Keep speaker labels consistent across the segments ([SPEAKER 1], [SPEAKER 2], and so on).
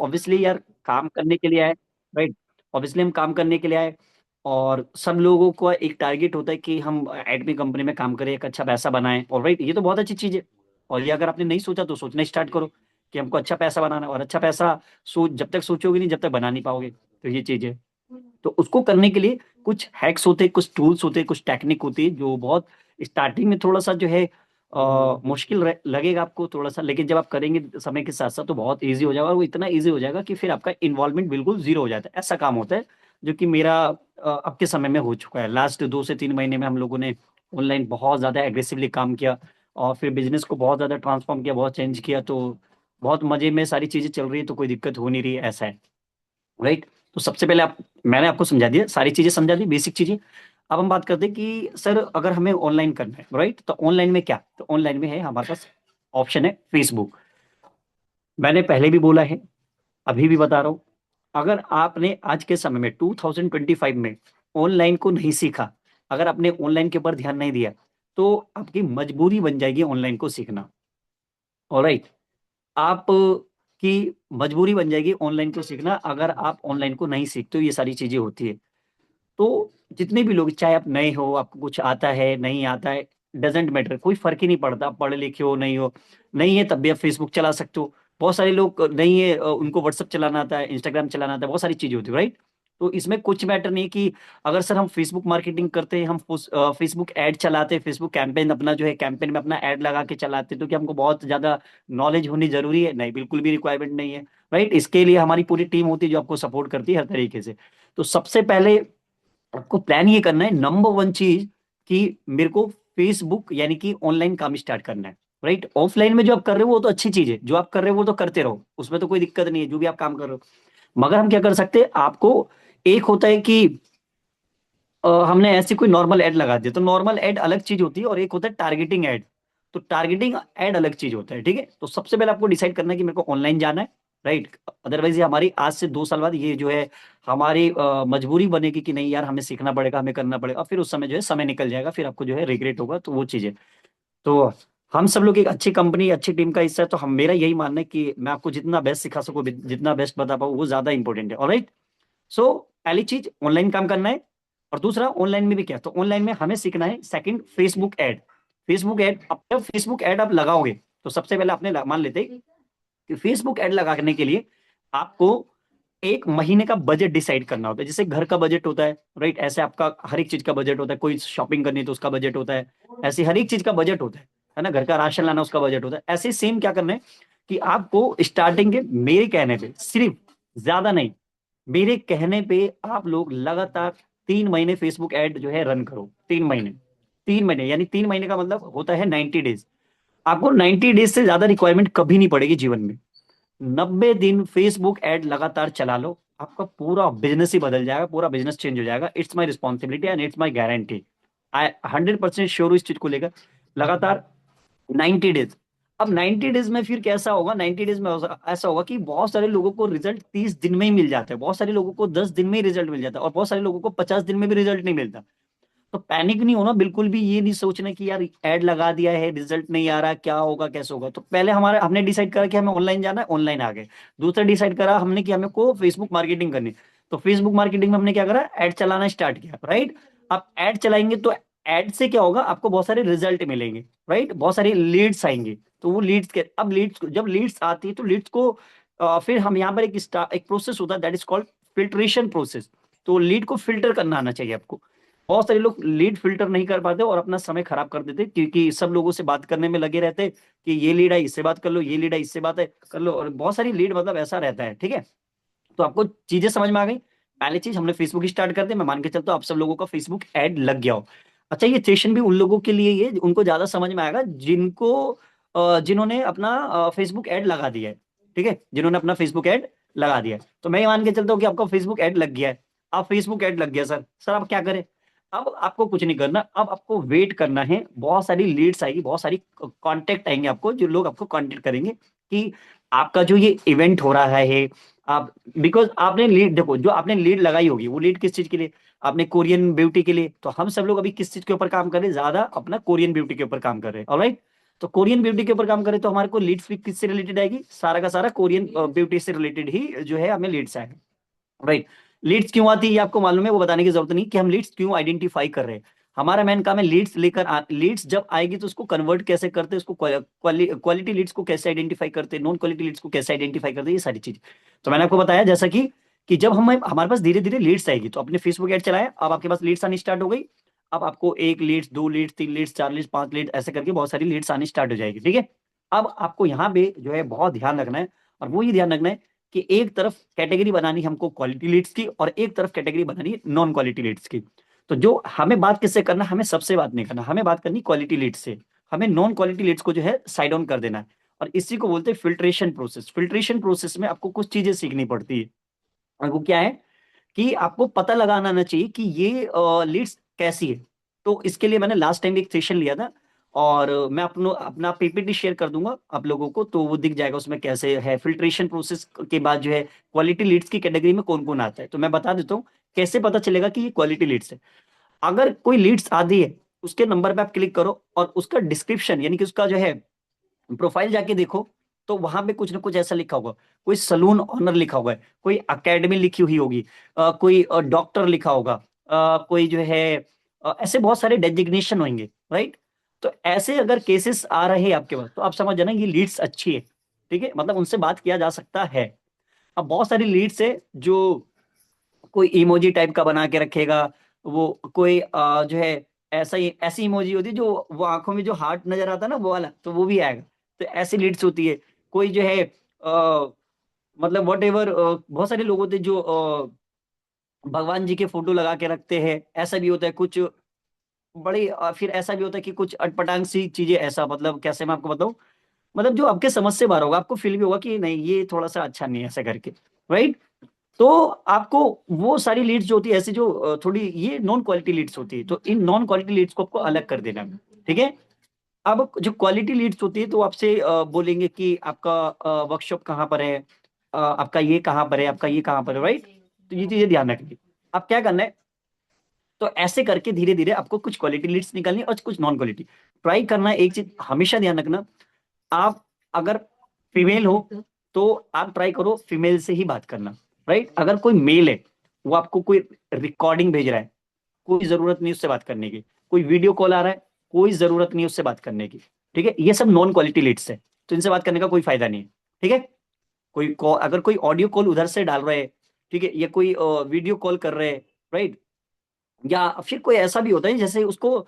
[SPEAKER 1] Obviously यार काम करने के लिए आए, राइट। ऑब्वियसली हम काम करने के लिए आए, और सब लोगों को एक टारगेट होता है कि हम एडमी कंपनी में काम करें, एक अच्छा पैसा बनाएं, और राइट, ये तो बहुत अच्छी चीज है। और ये अगर आपने नहीं सोचा तो सोचना स्टार्ट करो कि हमको अच्छा पैसा बनाना है। और अच्छा पैसा सोच जब तक सोचोगे नहीं, जब तक बना नहीं पाओगे। तो ये चीज है। तो उसको करने के लिए कुछ हैक्स होते हैं, कुछ टूल्स होते हैं, कुछ टेक्निक होती है, जो बहुत स्टार्टिंग में थोड़ा सा जो है मुश्किल लगेगा आपको थोड़ा सा, लेकिन जब आप करेंगे समय के साथ साथ तो बहुत इजी हो जाएगा। और वो इतना इजी हो जाएगा कि फिर आपका इन्वॉल्वमेंट बिल्कुल जीरो हो जाता है। ऐसा काम होता है जो कि मेरा अब के समय में हो चुका है। लास्ट 2 से 3 महीने में हम लोगों ने ऑनलाइन बहुत ज्यादा एग्रेसिवली काम किया, और फिर बिजनेस को बहुत ज्यादा ट्रांसफॉर्म किया, बहुत चेंज किया। तो बहुत मजे में सारी चीजें चल रही है, तो कोई दिक्कत हो नहीं रही है, ऐसा है, राइट। तो सबसे पहले आप मैंने आपको समझा दिया, सारी चीजें समझा दी, बेसिक चीजें। अब हम बात करते हैं कि सर अगर हमें ऑनलाइन करना है, राइट, तो ऑनलाइन में क्या, तो ऑनलाइन में है हमारे पास ऑप्शन है फेसबुक। मैंने पहले भी बोला है, अभी भी बता रहा हूं, अगर आपने आज के समय में 2025 में ऑनलाइन को नहीं सीखा, अगर आपने ऑनलाइन के ऊपर ध्यान नहीं दिया, तो आपकी मजबूरी बन जाएगी ऑनलाइन को सीखना। ऑलराइट, आप की मजबूरी बन जाएगी ऑनलाइन को सीखना अगर आप ऑनलाइन को नहीं सीखते हो। ये सारी चीजें होती है। तो जितने भी लोग, चाहे आप नए हो, आपको कुछ आता है नहीं आता है, डजेंट मैटर, कोई फर्क ही नहीं पड़ता, आप पढ़े लिखे हो नहीं हो, नहीं है तब भी आप फेसबुक चला सकते हो। बहुत सारे लोग नहीं है, उनको व्हाट्सअप चलाना आता है, इंस्टाग्राम चलाना आता है, बहुत सारी चीजें होती है, राइट। तो इसमें कुछ मैटर नहीं कि अगर सर हम फेसबुक मार्केटिंग करते हैं, हम फेसबुक ऐड चलाते हैं, फेसबुक कैंपेन अपना जो है कैंपेन में अपना ऐड लगा के चलाते हैं, तो क्या हमको बहुत ज्यादा नॉलेज होनी जरूरी है? नहीं, बिल्कुल भी रिक्वायरमेंट नहीं है, राइट। इसके लिए हमारी पूरी टीम होती है जो आपको सपोर्ट करती है हर तरीके से। तो सबसे पहले आपको प्लान ये करना है, नंबर वन चीज, कि मेरे को फेसबुक यानी कि ऑनलाइन काम स्टार्ट करना है, राइट। ऑफलाइन में जो आप कर रहे हो वो तो अच्छी चीज है, जो आप कर रहे हो वो तो करते रहो, उसमें तो कोई दिक्कत नहीं है, जो भी आप काम कर रहे हो। मगर हम क्या कर सकते हैं, आपको एक होता है कि हमने ऐसी कोई नॉर्मल ऐड लगा दिया, तो नॉर्मल ऐड अलग चीज होती है, और एक होता है टारगेटिंग ऐड। तो टारगेटिंग ऐड अलग चीज होता है, ठीक है। तो सबसे पहले आपको डिसाइड करना है कि मेरे को ऑनलाइन जाना है, राइट। अदरवाइज ये हमारी आज से 2 साल बाद ये जो है हमारी मजबूरी बनेगी कि नहीं यार हमें सीखना पड़ेगा, हमें करना पड़ेगा, और फिर उस समय जो है समय निकल जाएगा, फिर आपको जो है रिग्रेट होगा, तो वो चीजें। तो हम सब लोग एक अच्छी कंपनी, अच्छी टीम का हिस्सा है, तो हम मेरा यही मानना है कि मैं आपको जितना बेस्ट सिखा सकूं, जितना बेस्ट बता पाऊँ, वो ज्यादा इंपॉर्टेंट है, ऑलराइट। सो पहली चीज ऑनलाइन काम करना है। और दूसरा, ऑनलाइन में भी क्या, तो ऑनलाइन में हमें सीखना है second, Facebook ad. Facebook ad, अब जब फेसबुक ऐड आप लगाओगे, तो सबसे पहले आपने मान लेते हैं कि फेसबुक ऐड लगाने के लिए आपको एक महीने का बजट डिसाइड करना होता है। जैसे घर का बजट होता है, राइट, ऐसे आपका हर एक चीज का बजट होता है। कोई शॉपिंग करनी है तो उसका बजट होता है, ऐसे हर एक चीज का बजट होता है ना। घर का राशन लाना उसका बजट होता है। ऐसे सेम क्या करना है कि आपको स्टार्टिंग के मेरे कहने पे, सिर्फ, ज्यादा नहीं, मेरे कहने पे आप लोग लगातार 3 महीने फेसबुक ऐड जो है रन करो। 3 महीने, 3 महीने यानी 3 महीने का मतलब होता है 90 डेज। आपको 90 डेज से ज्यादा रिक्वायरमेंट कभी नहीं पड़ेगी जीवन में। 90 दिन फेसबुक ऐड लगातार चला लो, आपका पूरा बिजनेस ही बदल जाएगा, पूरा बिजनेस चेंज हो जाएगा। It's my responsibility and it's my guarantee. I 100% sure हूँ इस चीज को लेकर। लगातार 90 डेज। अब 90 डेज में फिर कैसा होगा, 90 डेज में ऐसा होगा कि बहुत सारे लोगों को रिजल्ट 30 दिन में ही मिल जाता है, बहुत सारे लोगों को 10 दिन में ही रिजल्ट मिल जाता है, और बहुत सारे लोगों को 50 दिन में भी रिजल्ट नहीं मिलता। तो पैनिक नहीं होना बिल्कुल भी, ये नहीं सोचना कि यार ऐड लगा दिया है, रिजल्ट नहीं आ रहा, क्या होगा कैसे होगा। तो पहले हमारा हमने डिसाइड करा कि हमें ऑनलाइन जाना है, ऑनलाइन आ गए। दूसरा डिसाइड करा हमने कि हमें को फेसबुक मार्केटिंग करनी है। तो फेसबुक मार्केटिंग में हमने क्या करा, ऐड चलाना स्टार्ट किया, राइट। अब ऐड चलाएंगे तो ऐड से क्या होगा, आपको बहुत सारे रिजल्ट मिलेंगे, राइट, बहुत सारी लीड्स आएंगे। तो वो लीड्स के, अब लीड्स, जब लीड्स आती है तो लीड्स को फिर हम यहाँ पर एक प्रोसेस होता है, that is called filtration process. तो लीड को फिल्टर करना आना चाहिए आपको। बहुत सारे लोग लीड फिल्टर नहीं कर पाते और अपना समय खराब कर देते, क्योंकि सब लोगों से बात करने में लगे रहते कि ये लीड है इससे बात कर लो, ये लीड है इससे बात है कर लो, और बहुत सारी लीड मतलब ऐसा रहता है, ठीक है। तो आपको चीजें समझ में आ गई। पहली चीज, हमने फेसबुक स्टार्ट कर दिया, मैं मान के चलता हूँ आप सब लोगों का फेसबुक ऐड लग गया हो। अच्छा, ये सेशन भी उन लोगों के लिए ही है, उनको ज्यादा समझ में आएगा जिनको जिन्होंने अपना फेसबुक ऐड लगा दिया है, ठीक है, जिन्होंने अपना फेसबुक ऐड लगा दिया है। तो मैं ये मान के चलता हूँ कि आपका फेसबुक ऐड लग गया है। आप फेसबुक ऐड लग गया सर, सर आप क्या करें? अब आपको कुछ नहीं करना, अब आपको वेट करना है। बहुत सारी लीड्स आएगी, बहुत सारी कांटेक्ट आएंगे आपको, जो लोग आपको कांटेक्ट करेंगे कि आपका जो ये इवेंट हो रहा है, आप, बिकॉज आपने लीड, देखो जो आपने लीड लगाई होगी वो लीड किस चीज के लिए, आपने कोरियन ब्यूटी के लिए। तो हम सब लोग अभी किस चीज के ऊपर काम कर रहे हैं, ज्यादा अपना कोरियन ब्यूटी के ऊपर काम कर रहे हैं, ऑलराइट। तो कोरियन ब्यूटी के ऊपर काम करें तो हमारे को लीड्स भी किससे रिलेटेड आएगी, सारा का सारा कोरियन ब्यूटी से रिलेटेड ही जो है हमें लीड्स आएगा, राइट। लीड्स क्यों आती है ये आपको मालूम है, वो बताने की जरूरत नहीं कि हम लीड्स क्यों आइडेंटिफाई कर रहे हैं। हमारा मेन काम है लीड्स लीड्स जब आएगी तो उसको कन्वर्ट कैसे करते हैं, उसको क्वालिटी लीड्स को कैसे आइडेंटिफाई करते हैं, नॉन क्वालिटी लीड्स को कैसे आइडेंटिफाई करते हैं, ये सारी चीज। तो मैंने आपको बताया जैसा कि जब हम हमारे पास धीरे धीरे लीड्स आएगी, तो अपने फेसबुक एड चलाया, अब आपके पास लीड्स आनी स्टार्ट हो गई। अब आपको एक लीड्स, दो लीड्स, तीन लीड्स, चार लीड्स, पांच लीड, ऐसे करके बहुत सारी लीड्स आनी स्टार्ट हो जाएगी, ठीक है। अब आपको यहाँ पे जो है बहुत ध्यान रखना है, और वो ये ध्यान रखना है कि एक तरफ कैटेगरी बनानी हमको क्वालिटी लीड्स की, और एक तरफ कैटेगरी बनानी है नॉन क्वालिटी लीड्स की। तो जो हमें बात किससे करना, हमें सबसे बात नहीं करना, हमें बात करनी क्वालिटी लीड्स से। हमें नॉन क्वालिटी लीड्स को जो है साइड ऑन कर देना है। और इसी को बोलते हैं फिल्ट्रेशन प्रोसेस। फिल्ट्रेशन प्रोसेस में आपको कुछ चीजें सीखनी पड़ती है, और वो क्या है कि आपको पता लगाना आना चाहिए कि ये लीड्स कैसी है। तो इसके लिए मैंने लास्ट टाइम एक सेशन लिया था, और मैं अपना पीपीटी शेयर कर दूंगा आप लोगों को, तो वो दिख जाएगा उसमें कैसे है फिल्ट्रेशन प्रोसेस के बाद जो है क्वालिटी लीड्स की कैटेगरी में कौन कौन आता है। तो मैं बता देता हूँ कैसे पता चलेगा कि ये क्वालिटी लीड्स है। अगर कोई लीड्स आती है, उसके नंबर पे आप क्लिक करो और उसका डिस्क्रिप्शन यानी कि उसका जो है प्रोफाइल जाके देखो, तो वहां पे कुछ ना कुछ ऐसा लिखा होगा, कोई सलून ऑनर लिखा हुआ है, कोई अकेडमी लिखी हुई होगी, कोई डॉक्टर लिखा होगा, कोई जो है ऐसे बहुत सारे डेजिग्नेशन होंगे, राइट। तो ऐसे अगर केसेस आ रहे हैं आपके पास, तो आप समझ जाना ये लीड्स अच्छी है, ठीक है, मतलब उनसे बात किया जा सकता है। अब बहुत सारी लीड्स है जो कोई इमोजी टाइप का बना के रखेगा, वो कोई जो है ऐसा ही ऐसी इमोजी होती है जो वो आंखों में जो हार्ट नजर आता है ना, वो वाला, तो वो भी आएगा। तो ऐसी लीड्स होती है। कोई जो है मतलब वट एवर, बहुत सारे लोग होते हैं जो भगवान जी के फोटो लगा के रखते हैं, ऐसा भी होता है कुछ बड़ी, फिर ऐसा भी होता है कि कुछ अटपटांग सी चीजें, ऐसा मतलब कैसे मैं आपको बताऊं, मतलब जो आपके समझ से बाहर होगा, आपको फील भी होगा कि नहीं ये थोड़ा सा अच्छा नहीं है, ऐसा करके, राइट। तो आपको वो सारी लीड्स जो होती है ऐसी जो थोड़ी ये नॉन क्वालिटी लीड्स होती है, तो इन नॉन क्वालिटी लीड्स को आपको अलग कर देना है, ठीक है। अब जो क्वालिटी लीड्स होती है तो आपसे बोलेंगे कि आपका वर्कशॉप कहाँ पर है, आपका ये कहाँ पर है, आपका ये कहाँ पर है, राइट। तो ये चीजें ध्यान रखिए। अब क्या करना है, तो ऐसे करके धीरे धीरे आपको कुछ क्वालिटी लीड्स निकालनी है और कुछ नॉन क्वालिटी। ट्राई करना है, एक चीज हमेशा ध्यान रखना, आप अगर फीमेल हो तो आप ट्राई करो फीमेल से ही बात करना, राइट। अगर कोई मेल है, वो आपको कोई रिकॉर्डिंग भेज रहा है, कोई जरूरत नहीं उससे बात करने की। कोई वीडियो कॉल आ रहा है, कोई जरूरत नहीं उससे बात करने की, ठीक है। ये सब नॉन क्वालिटी लीड्स है, तो इनसे बात करने का कोई फायदा नहीं है, ठीक है। कोई कॉल, अगर कोई ऑडियो कॉल उधर से डाल रहे हैं, ठीक है, या कोई वीडियो कॉल कर रहे हैं, राइट। या फिर कोई ऐसा भी होता है जैसे उसको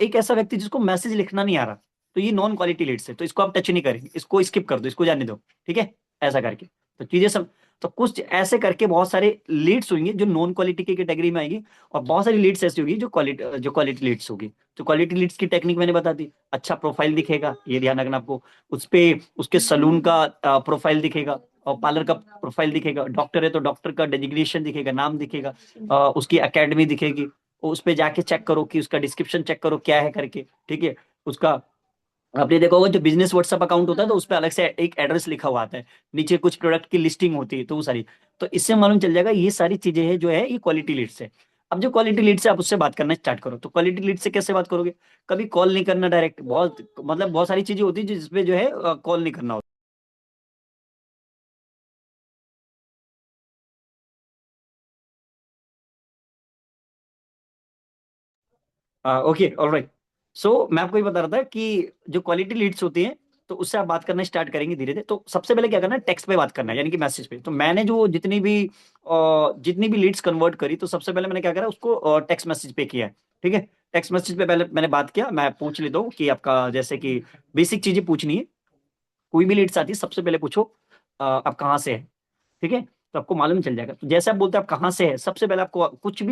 [SPEAKER 1] एक ऐसा व्यक्ति जिसको मैसेज लिखना नहीं आ रहा, तो ये नॉन क्वालिटी लीड्स है, तो इसको आप टच नहीं करेंगे, इसको स्किप कर दो, इसको जाने दो, ठीक है। ऐसा करके तो चीजें सब, तो कुछ ऐसे करके बहुत सारे लीड्स होंगे जो नॉन क्वालिटी की कैटेगरी में आएगी, और बहुत सारी लीड्स ऐसी होगी जो क्वालिटी लीड्स होगी। तो क्वालिटी लीड्स की टेक्निक मैंने बता दी, अच्छा प्रोफाइल दिखेगा, ये ध्यान रखना आपको। उस पे उसके सलून का प्रोफाइल दिखेगा, और पार्लर का प्रोफाइल दिखेगा, डॉक्टर है तो डॉक्टर का डेजिग्नेशन दिखेगा, नाम दिखेगा, उसकी एकेडमी दिखेगी। उस पे जाके चेक करो कि उसका डिस्क्रिप्शन चेक करो क्या है करके, ठीक है। उसका आपने देखा होगा जो बिजनेस व्हाट्सएप अकाउंट होता है तो उस पर अलग से एक एड्रेस लिखा हुआ आता है, नीचे कुछ प्रोडक्ट की लिस्टिंग होती है, तो वो सारी, तो इससे मालूम चल जाएगा ये सारी चीजें हैं जो है ये क्वालिटी लीड से। अब जो क्वालिटी लीड से आप उससे बात करना स्टार्ट करो, तो क्वालिटी लीड से कैसे बात करोगे, कभी कॉल नहीं करना डायरेक्ट, बहुत मतलब बहुत सारी चीजें होती है जिसपे जो है कॉल नहीं करना होता। Okay, alright. सो मैं आपको ये बता रहा था कि जो क्वालिटी लीड्स होती हैं, तो उससे आप बात करना स्टार्ट करेंगे धीरे धीरे। तो सबसे पहले क्या करना है, टेक्स्ट पे बात करना है, यानी कि मैसेज पे। तो मैंने जो जितनी भी लीड्स कन्वर्ट करी, तो सबसे पहले मैंने क्या करा, उसको टेक्स्ट मैसेज पे किया है, ठीक है। टेक्स्ट मैसेज पे पहले मैंने बात किया, मैं पूछ लेता हूँ कि आपका जैसे कि बेसिक चीजें पूछनी है। कोई भी लीड्स आती है सबसे पहले पूछो आप कहाँ से है, ठीक है। तो आपको मालूम चल जाएगा। तो जैसे आप बोलते हैं आप कहाँ से है, सबसे पहले आपको कुछ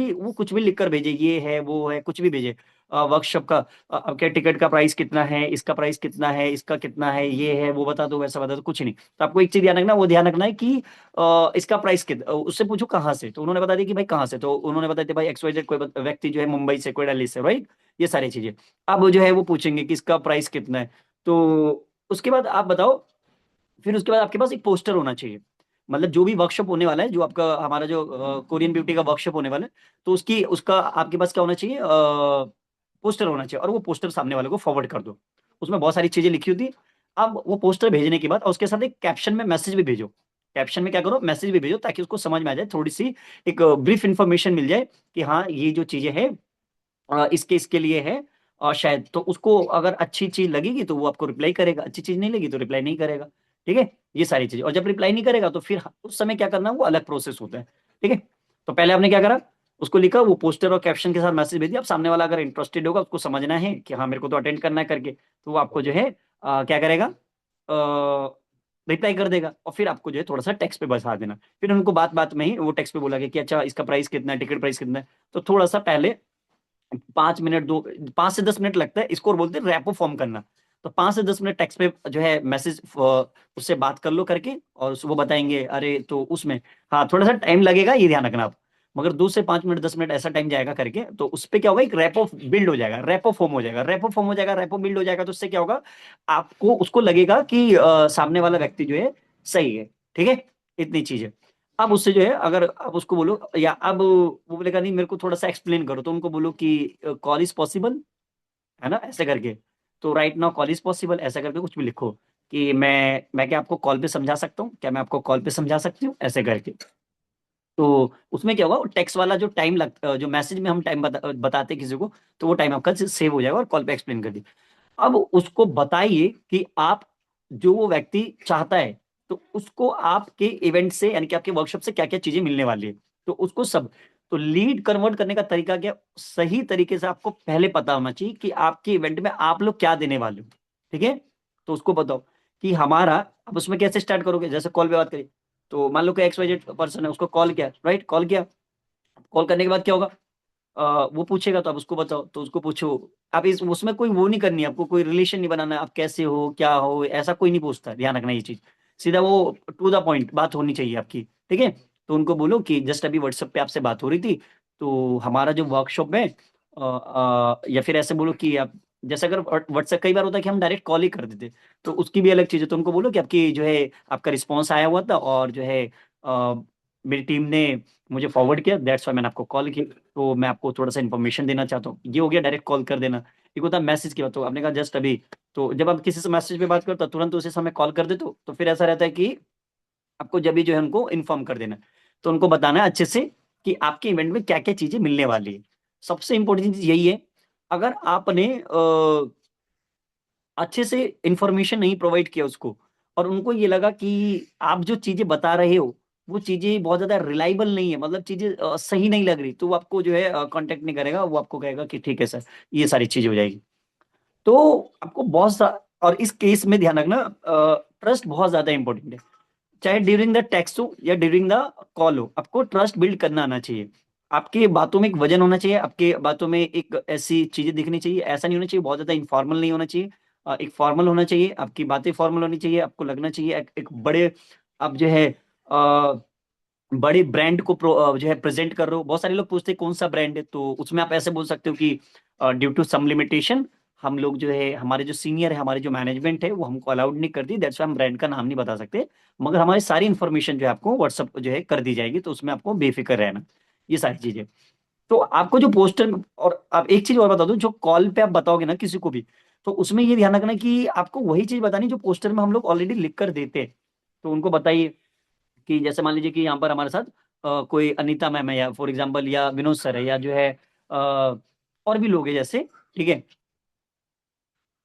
[SPEAKER 1] भी लिख कर भेजे, ये है वो है कुछ भी भेजे। वर्कशॉप का आपके टिकट का प्राइस कितना है, इसका प्राइस कितना है, इसका कितना है, ये है वो बता दो, वैसा बता दो, कुछ नहीं। तो आपको एक चीज ध्यान रखना, वो ध्यान रखना है कि इसका प्राइस कितना, उससे पूछो कहाँ से, तो उन्होंने बता दिया कि भाई कहाँ से, तो उन्होंने बता दिया भाई XYZ, कोई व्यक्ति जो है मुंबई से, कोई दिल्ली से, राइट। ये सारी चीजें। अब वो जो है वो पूछेंगे कि इसका प्राइस कितना है। तो उसके बाद आप बताओ, फिर उसके बाद आपके पास एक पोस्टर होना चाहिए। मतलब जो भी वर्कशॉप होने वाला है, जो आपका हमारा जो कोरियन ब्यूटी का वर्कशॉप होने वाला है, तो उसका आपके पास क्या होना चाहिए, पोस्टर होना चाहिए, और वो पोस्टर सामने वाले को फॉरवर्ड कर दो। उसमें बहुत सारी चीजें लिखी होती। अब वो पोस्टर भेजने के बाद और उसके साथ एक कैप्शन में मैसेज भी भेजो। कैप्शन में क्या करो, मैसेज भी भेजो, ताकि उसको समझ में आ जाए, थोड़ी सी एक ब्रीफ इंफॉर्मेशन मिल जाए कि हाँ ये जो चीजें हैं इसके इसके लिए है। और शायद तो उसको अगर अच्छी चीज लगेगी तो वो आपको रिप्लाई करेगा, अच्छी चीज नहीं लगी तो रिप्लाई नहीं करेगा। ठीक है, ये सारी चीजें। और जब रिप्लाई नहीं करेगा तो फिर उस समय क्या करना है, वो अलग प्रोसेस होता है। ठीक है, तो पहले आपने क्या करा, उसको लिखा, वो पोस्टर और कैप्शन के साथ मैसेज भेज दिया। अब सामने वाला अगर इंटरेस्टेड होगा, उसको समझना है कि हाँ मेरे को तो अटेंड करना है करके, तो वो आपको जो है क्या करेगा, रिप्लाई कर देगा। और फिर आपको जो है थोड़ा सा टेक्स्ट पे बता देना। फिर उनको बात बात में ही वो टेक्स्ट पे बोला कि अच्छा इसका प्राइस कितना है, टिकट प्राइस कितना है। तो थोड़ा सा पहले 5 मिनट, 5 से 10 मिनट लगता है इसको, और बोलते हैं रैपो फॉर्म करना। तो 5 से 10 मिनट टेक्स्ट पे जो है मैसेज उससे बात कर लो करके, और वो बताएंगे। अरे तो उसमें हाँ थोड़ा सा टाइम लगेगा, ये ध्यान रखना आप। मगर 2 से 5 मिनट, 10 मिनट ऐसा टाइम जाएगा करके, तो उस पे क्या होगा, एक रैपो बिल्ड हो जाएगा, रैपो फॉर्म हो जाएगा, रैपो फॉर्म हो जाएगा, रैपो बिल्ड हो जाएगा। तो उससे क्या होगा, आपको उसको लगेगा कि सामने वाला व्यक्ति जो है सही है। ठीक है, इतनी चीज है। अब उससे जो है, अगर आप उसको बोलो, या अब वो बोलेगा नहीं मेरे को थोड़ा सा एक्सप्लेन करो, तो उनको बोलो कि कॉल इज पॉसिबल, है ना, ऐसे करके। तो right now call is possible ऐसा करके कुछ भी लिखो, कि मैं क्या आपको कॉल पे समझा सकता हूँ, क्या मैं आपको कॉल पे समझा सकती हूँ, ऐसे करके। तो उसमें क्या होगा, टेक्स्ट वाला जो टाइम जो मैसेज में हम टाइम बताते हैं किसी को, तो वो टाइम आपका सेव हो जाएगा और कॉल पे एक्सप्लेन कर दिया। अब उसको बताइए कि आप, जो वो व्यक्ति चाहता है, तो उसको आपके इवेंट से, यानी कि आपके वर्कशॉप से क्या क्या चीजें मिलने वाली है, तो उसको सब। तो लीड कन्वर्ट करने का तरीका क्या, सही तरीके से आपको पहले पता होना चाहिए कि आपके इवेंट में आप लोग क्या देने वाले हो। ठीक है, तो उसको बताओ कि हमारा, अब उसमें कैसे स्टार्ट करोगे, जैसे कॉल पे बात करिए। तो मान लो कि XYZ पर्सन है, उसको कॉल किया, राइट, कॉल किया। कॉल करने के बाद क्या होगा, वो पूछेगा तो आप उसको बताओ, तो उसको पूछो। आप इस उसमें कोई वो नहीं करनी है, आपको कोई रिलेशन नहीं बनाना है, आप कैसे हो क्या हो ऐसा कोई नहीं पूछता है, ध्यान रखना ये चीज। सीधा वो टू द पॉइंट बात होनी चाहिए आपकी। ठीक है, तो उनको बोलो कि जस्ट अभी व्हाट्सएप पे आपसे बात हो रही थी, तो हमारा जो वर्कशॉप है, या फिर ऐसे बोलो कि आप, जैसे अगर व्हाट्सएप कई बार होता है कि हम डायरेक्ट कॉल ही कर देते, तो उसकी भी अलग चीज है। तो उनको बोलो कि आपकी जो है, आपका रिस्पॉन्स आया हुआ था, और जो है मेरी टीम ने मुझे फॉरवर्ड किया, दैट्स वाई मैंने आपको कॉल किया। तो मैं आपको थोड़ा सा इन्फॉर्मेशन देना चाहता हूँ। ये हो गया डायरेक्ट कॉल कर देना। एक होता है मैसेज की बात, तो आपने कहा जस्ट अभी। तो जब आप किसी से मैसेज पे बात करते हो, तुरंत उसी समय कॉल कर देते हो, तो फिर ऐसा रहता है कि आपको जब भी जो है उनको इन्फॉर्म कर देना है। तो उनको बताना है अच्छे से कि आपके इवेंट में क्या क्या चीजें मिलने वाली है। सबसे इंपॉर्टेंट चीज यही है। अगर आपने अच्छे से इंफॉर्मेशन नहीं प्रोवाइड किया उसको, और उनको ये लगा कि आप जो चीजें बता रहे हो वो चीजें बहुत ज्यादा रिलायबल नहीं है, मतलब चीजें सही नहीं लग रही, तो वो आपको जो है कांटेक्ट नहीं करेगा। वो आपको कहेगा कि ठीक है सर, ये सारी चीजें हो जाएगी। तो आपको बहुत सा, और इस केस में ध्यान रखना, ट्रस्ट बहुत ज्यादा इंपॉर्टेंट है। चाहे ड्यूरिंग द टेक्स्ट हो या ड्यूरिंग द कॉल हो, आपको ट्रस्ट बिल्ड करना आना चाहिए। आपके बातों में एक वजन होना चाहिए, आपके बातों में एक ऐसी चीजें दिखनी चाहिए, ऐसा नहीं होना चाहिए, बहुत ज्यादा इनफॉर्मल नहीं होना चाहिए। एक फॉर्मल होना चाहिए, आपकी बातें फॉर्मल होनी चाहिए, आपको लगना चाहिए एक बड़े, आप जो है बड़े ब्रांड को जो है प्रेजेंट कर रहे हो। बहुत सारे लोग पूछते हैं कौन सा ब्रांड है, तो उसमें आप ऐसे बोल सकते हो कि ड्यू टू सम लिमिटेशन, हम लोग जो है, हमारे जो सीनियर है, हमारे जो मैनेजमेंट है, वो हमको अलाउड नहीं करती, दैट्स व्हाई हम ब्रांड का नाम नहीं बता सकते। मगर हमारी सारी इन्फॉर्मेशन जो है आपको व्हाट्सअप जो है कर दी जाएगी, तो उसमें आपको बेफिक्र रहना। ये सारी चीजें। तो आपको जो पोस्टर, और आप एक चीज और बता दो, जो कॉल पे आप बताओगे ना किसी को भी, तो उसमें ये ध्यान रखना कि आपको वही चीज बतानी जो पोस्टर में हम लोग ऑलरेडी लिख कर देते हैं। तो उनको बताइए कि जैसे मान लीजिए कि यहाँ पर हमारे साथ कोई अनीता मैम है, या फॉर एग्जाम्पल, या विनोद सर है, या जो है और भी लोग हैं जैसे। ठीक है,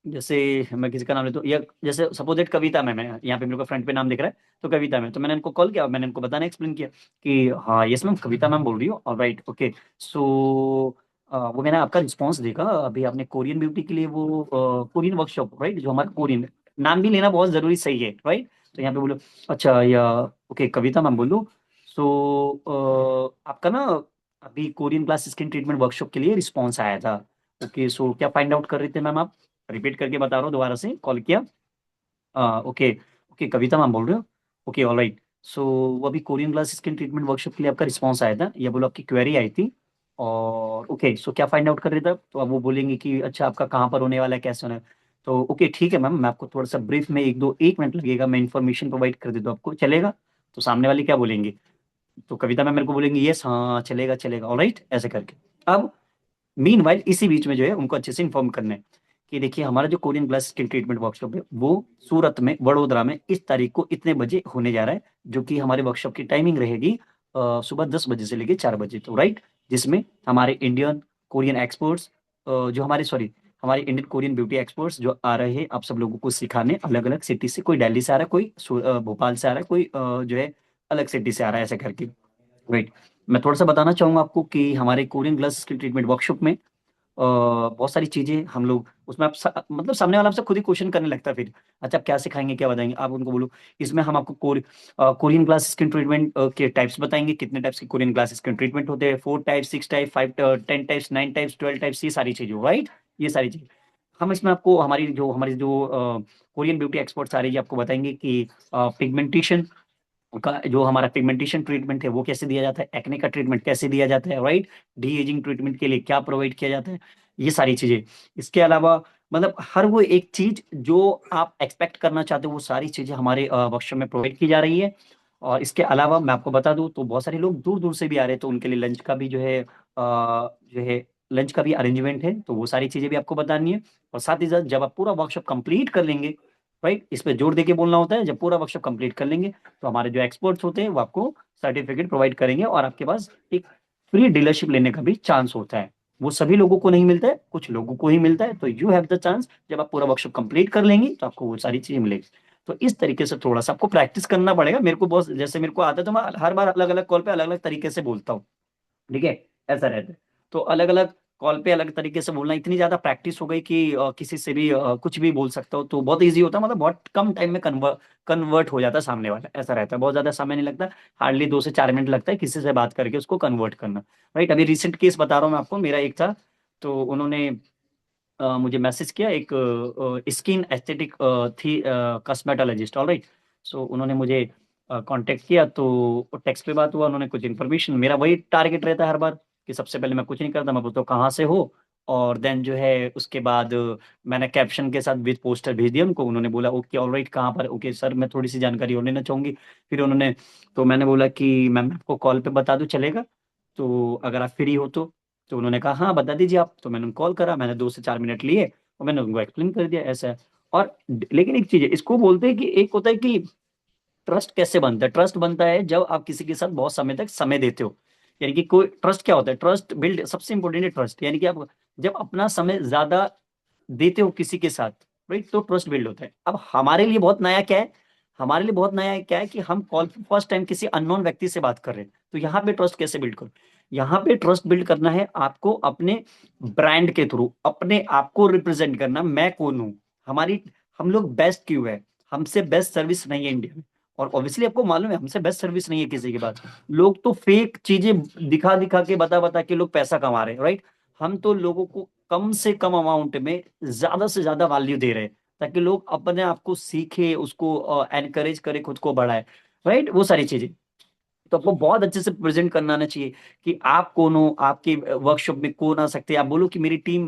[SPEAKER 1] जैसे मैं किसी का नाम लेता हूँ, या जैसे सपोज दैट कविता मैम है, यहाँ पे मेरे को फ्रंट पे नाम दिख रहा है, तो कविता मैम, तो मैंने इनको कॉल किया और मैंने इनको बताना एक्सप्लेन किया कि हाँ यस मैम, कविता मैम बोल रही हो, और राइट ओके। सो वो मैंने आपका रिस्पॉन्स देखा, अभी आपने कोरियन ब्यूटी के लिए वो कोरियन वर्कशॉप, राइट, जो हमारा कोरियन, नाम भी लेना बहुत जरूरी सही है, राइट। तो यहाँ पे बोलो, अच्छा, या ओके कविता मैम बोलो। सो आपका ना अभी Korean class skin treatment workshop के लिए रिस्पॉन्स आया था। ओके, सो क्या फाइंड आउट कर रहे थे मैम आप, रिपीट करके बता रहा हूँ दोबारा से, कॉल किया। ओके, ओके कविता मैम बोल रहे हो, ओके ऑल राइट। सो वो अभी Korean glass skin treatment workshop के लिए आपका रिस्पॉन्स आया था, या बोलो आपकी क्वेरी आई थी। और ओके, सो क्या फाइंड आउट कर रहे थे आप? तो अब वो बोलेंगे कि अच्छा आपका कहाँ पर होने वाला है, कैसे होना है। तो ओके ठीक है मैम, मैं आपको थोड़ा सा ब्रीफ में 1 मिनट लगेगा, मैं इन्फॉर्मेशन प्रोवाइड कर देता हूँ आपको, चलेगा? तो सामने वाले क्या बोलेंगे, तो कविता मैम मेरे को बोलेंगे यस, हाँ चलेगा चलेगा ऑल राइट, ऐसे करके। अब मीन इसी बीच में जो है उनको अच्छे से इन्फॉर्म करना है कि देखिए हमारा जो Korean glass skin treatment workshop है वो सूरत में, वडोदरा में इस तारीख को इतने बजे होने जा रहा है, जो कि हमारे वर्कशॉप की टाइमिंग रहेगी सुबह 10 बजे से लेके 4 बजे, तो राइट, जिसमें हमारे इंडियन कोरियन एक्सपर्ट्स, जो हमारे सॉरी हमारे इंडियन कोरियन ब्यूटी एक्सपर्ट्स जो आ रहे हैं आप सब लोगों को सिखाने, अलग अलग सिटी से, कोई दिल्ली से आ रहा है, कोई भोपाल से आ रहा है, कोई जो है अलग सिटी से आ रहा है, ऐसे करके, राइट। मैं थोड़ा सा बताना चाहूंगा आपको कि हमारे Korean glass skin treatment workshop में बहुत सारी चीजें हम लोग उसमें मतलब सामने वाला आपसे खुद ही क्वेश्चन करने लगता है फिर, अच्छा आप क्या सिखाएंगे, क्या बताएंगे, आप उनको बोलो। इसमें हम आपको कोरियन ग्लास स्किन ट्रीटमेंट के टाइप्स बताएंगे, कितने टाइप्स के कोरियन ग्लास स्किन ट्रीटमेंट होते हैं, 4 types, 6 type, 5 10 types, 9 types, 12 types, ये सारी चीजें, राइट। ये सारी चीजें हम इसमें आपको हमारी जो कोरियन ब्यूटी एक्सपर्ट्स आ रही है आपको बताएंगे कि पिगमेंटेशन का जो हमारा पिगमेंटेशन ट्रीटमेंट है वो कैसे दिया जाता है, एक्ने का ट्रीटमेंट कैसे दिया जाता है, राइट, डी एजिंग ट्रीटमेंट के लिए क्या प्रोवाइड किया जाता है, ये सारी चीजें। इसके अलावा मतलब हर वो एक चीज जो आप एक्सपेक्ट करना चाहते हो वो सारी चीजें हमारे वर्कशॉप में प्रोवाइड की जा रही है। और इसके अलावा मैं आपको बता दूं तो बहुत सारे लोग दूर दूर से भी आ रहे हैं, तो उनके लिए लंच का भी जो है लंच का भी अरेंजमेंट है, तो वो सारी चीजें भी आपको बतानी है। और साथ ही साथ जब आप पूरा वर्कशॉप कंप्लीट कर लेंगे, राइट, इस पे जोर देके बोलना होता है, जब पूरा वर्कशॉप कंप्लीट कर लेंगे तो हमारे जो एक्सपर्ट्स होते हैं वो आपको सर्टिफिकेट प्रोवाइड करेंगे, और आपके पास एक फ्री डीलरशिप लेने का भी चांस होता है। वो सभी लोगों को नहीं मिलता है, कुछ लोगों को ही मिलता है, तो यू हैव द चांस, जब आप पूरा वर्कशॉप कंप्लीट कर लेंगे तो आपको वो सारी चीजें मिलेगी। तो इस तरीके से थोड़ा सा आपको प्रैक्टिस करना पड़ेगा, मेरे को बहुत, जैसे मेरे को आता है तो मैं हर बार अलग अलग कॉल पे अलग अलग तरीके से बोलता हूँ, ठीक है, ऐसा रहता है। तो अलग अलग कॉल पे अलग तरीके से बोलना, इतनी ज्यादा प्रैक्टिस हो गई कि किसी से भी कुछ भी बोल सकता हो, तो बहुत इजी होता है, मतलब बहुत कम टाइम में कन्वर्ट हो जाता है सामने वाला, ऐसा रहता है, बहुत ज्यादा समय नहीं लगता, हार्डली 2 से 4 मिनट लगता है किसी से बात करके उसको कन्वर्ट करना, राइट। अभी रिसेंट केस बता रहा हूँ मैं आपको, मेरा एक था, तो उन्होंने मुझे मैसेज किया, एक स्किन एस्थेटिक थी, कॉस्मेटोलॉजिस्ट, ऑल राइट। सो उन्होंने मुझे कांटेक्ट किया, तो टेक्स्ट पे बात हुआ, उन्होंने कुछ इन्फॉर्मेशन, मेरा वही टारगेट रहता है हर बार कि सबसे पहले मैं कुछ नहीं करता, मैं पूछता हूँ कहाँ से हो, और देन जो है उसके बाद मैंने कैप्शन के साथ विद पोस्टर भेज दिया उनको, उन्होंने बोला ओके ऑल राइट, कहाँ पर, ओके सर मैं थोड़ी सी जानकारी और लेना चाहूंगी। फिर उन्होंने, तो मैंने बोला कि मैम आपको कॉल पे बता दूं चलेगा, तो अगर आप फ्री हो तो उन्होंने कहा हाँ बता दीजिए आप, तो मैंने उनको कॉल करा, मैंने 2 से 4 मिनट लिए और मैंने उनको एक्सप्लेन कर दिया ऐसा है। और लेकिन एक चीज है, इसको बोलते हैं कि एक होता है कि ट्रस्ट कैसे बनता है, ट्रस्ट बनता है जब आप किसी के साथ बहुत समय तक समय देते हो, यानी कि कोई ट्रस्ट क्या होता है, ट्रस्ट बिल्ड, सबसे इंपॉर्टेंट है ट्रस्ट, यानी कि आप जब अपना समय ज्यादा देते हो किसी के साथ, राइट, तो ट्रस्ट बिल्ड होता है। अब हमारे लिए बहुत नया क्या है, हमारे लिए बहुत नया क्या है कि हम कॉल पे फर्स्ट टाइम किसी अननोन व्यक्ति से बात कर रहे हैं, तो यहाँ पे ट्रस्ट कैसे बिल्ड करो, यहाँ पे ट्रस्ट बिल्ड करना है आपको अपने ब्रांड के थ्रू, अपने आप को रिप्रेजेंट करना, मैं कौन हूँ, हमारी, हम लोग बेस्ट क्यों है, हमसे बेस्ट सर्विस नहीं है इंडिया में, और ऑब्वियसली आपको मालूम है हमसे बेस्ट सर्विस नहीं है किसी के पास, लोग तो फेक चीजें दिखा दिखा के, बता बता के लोग पैसा कमा रहे हैं, राइट। हम तो लोगों को कम से कम अमाउंट में ज्यादा से ज्यादा वैल्यू दे रहे हैं, ताकि लोग अपने आप को सीखे, उसको एनकरेज करे, खुद को बढ़ाए, राइट, वो सारी चीजें। तो आपको बहुत अच्छे से प्रेजेंट करना आना चाहिए कि आप कौन हो, आपके वर्कशॉप में कौन आ सकते हैं, आप बोलो कि मेरी टीम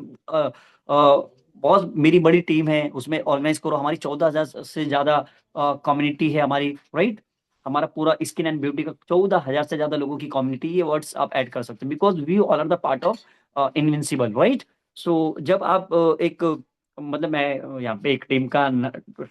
[SPEAKER 1] बहुत, मेरी बड़ी टीम है, उसमें ऑर्गेनाइज करो, हमारी 14,000 से ज्यादा कम्युनिटी है हमारी, राइट, हमारा पूरा स्किन एंड ब्यूटी का 14,000 से ज्यादा लोगों की कम्युनिटी, ये वर्ड्स आप ऐड कर सकते हैं, because we all are the part of invincible, right. So जब आप एक मतलब मैं यहाँ पे एक टीम का,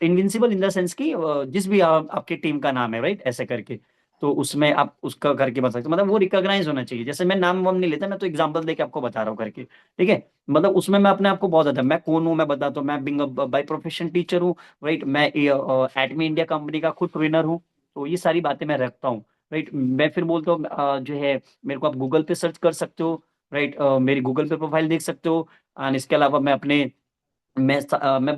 [SPEAKER 1] इनविंसिबल इन द सेंस की जिस भी आपकी टीम का नाम है, राइट, ऐसे करके, तो उसमें आप उसका करके बता सकते हो, मतलब वो रिकॉग्नाइज होना चाहिए, जैसे मैं नाम वाम नहीं लेता, मैं तो एग्जांपल देके आपको बता रहा हूँ करके, ठीक है। मतलब उसमें मैं अपने आप को बहुत ज्यादा, मैं कौन हूँ मैं बताता हूँ, मैं बिंग बाय प्रोफेशन टीचर हूँ, राइट, मैं एटमी इंडिया कंपनी का खुद ट्रेनर हूँ, तो ये सारी बातें मैं रखता हूँ, राइट। मैं फिर बोलता हूँ जो है मेरे को आप गूगल पे सर्च कर सकते हो, राइट, मेरी गूगल पे प्रोफाइल देख सकते हो, एंड इसके अलावा मैं अपने, मैं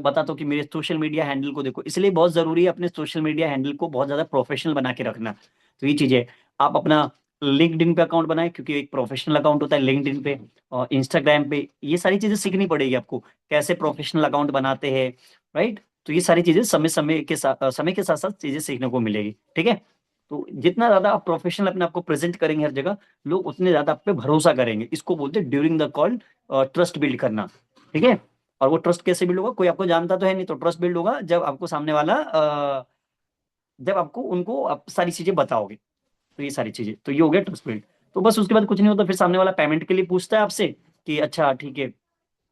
[SPEAKER 1] बताता हूँ कि मेरे सोशल मीडिया हैंडल को देखो, इसलिए बहुत जरूरी है अपने सोशल मीडिया हैंडल को बहुत ज्यादा प्रोफेशनल बना के रखना। तो ये चीज है, आप अपना लिंक्डइन पे अकाउंट बनाए, क्योंकि एक प्रोफेशनल अकाउंट होता है लिंक्डइन पे, और इंस्टाग्राम पे, ये सारी चीजें सीखनी पड़ेगी आपको, कैसे प्रोफेशनल अकाउंट बनाते हैं, राइट। तो ये सारी चीजें समय के साथ साथ चीजें सीखने को मिलेगी, ठीक है। तो जितना ज्यादा आप प्रोफेशनल अपने आप को प्रेजेंट करेंगे हर जगह, लोग उतने ज्यादा आप पे भरोसा करेंगे, इसको बोलते हैं during the call trust build करना, ठीक है। और वो ट्रस्ट कैसे बिल्ड होगा, कोई आपको जानता तो है नहीं, तो ट्रस्ट बिल्ड होगा जब आपको सामने वाला जब आपको उनको आप सारी चीजें बताओगे, तो ये सारी चीजें, तो ये हो गया ट्रस्ट बिल्ड। तो बस उसके बाद कुछ नहीं होता, फिर सामने वाला पेमेंट के लिए पूछता है आपसे कि अच्छा ठीक है,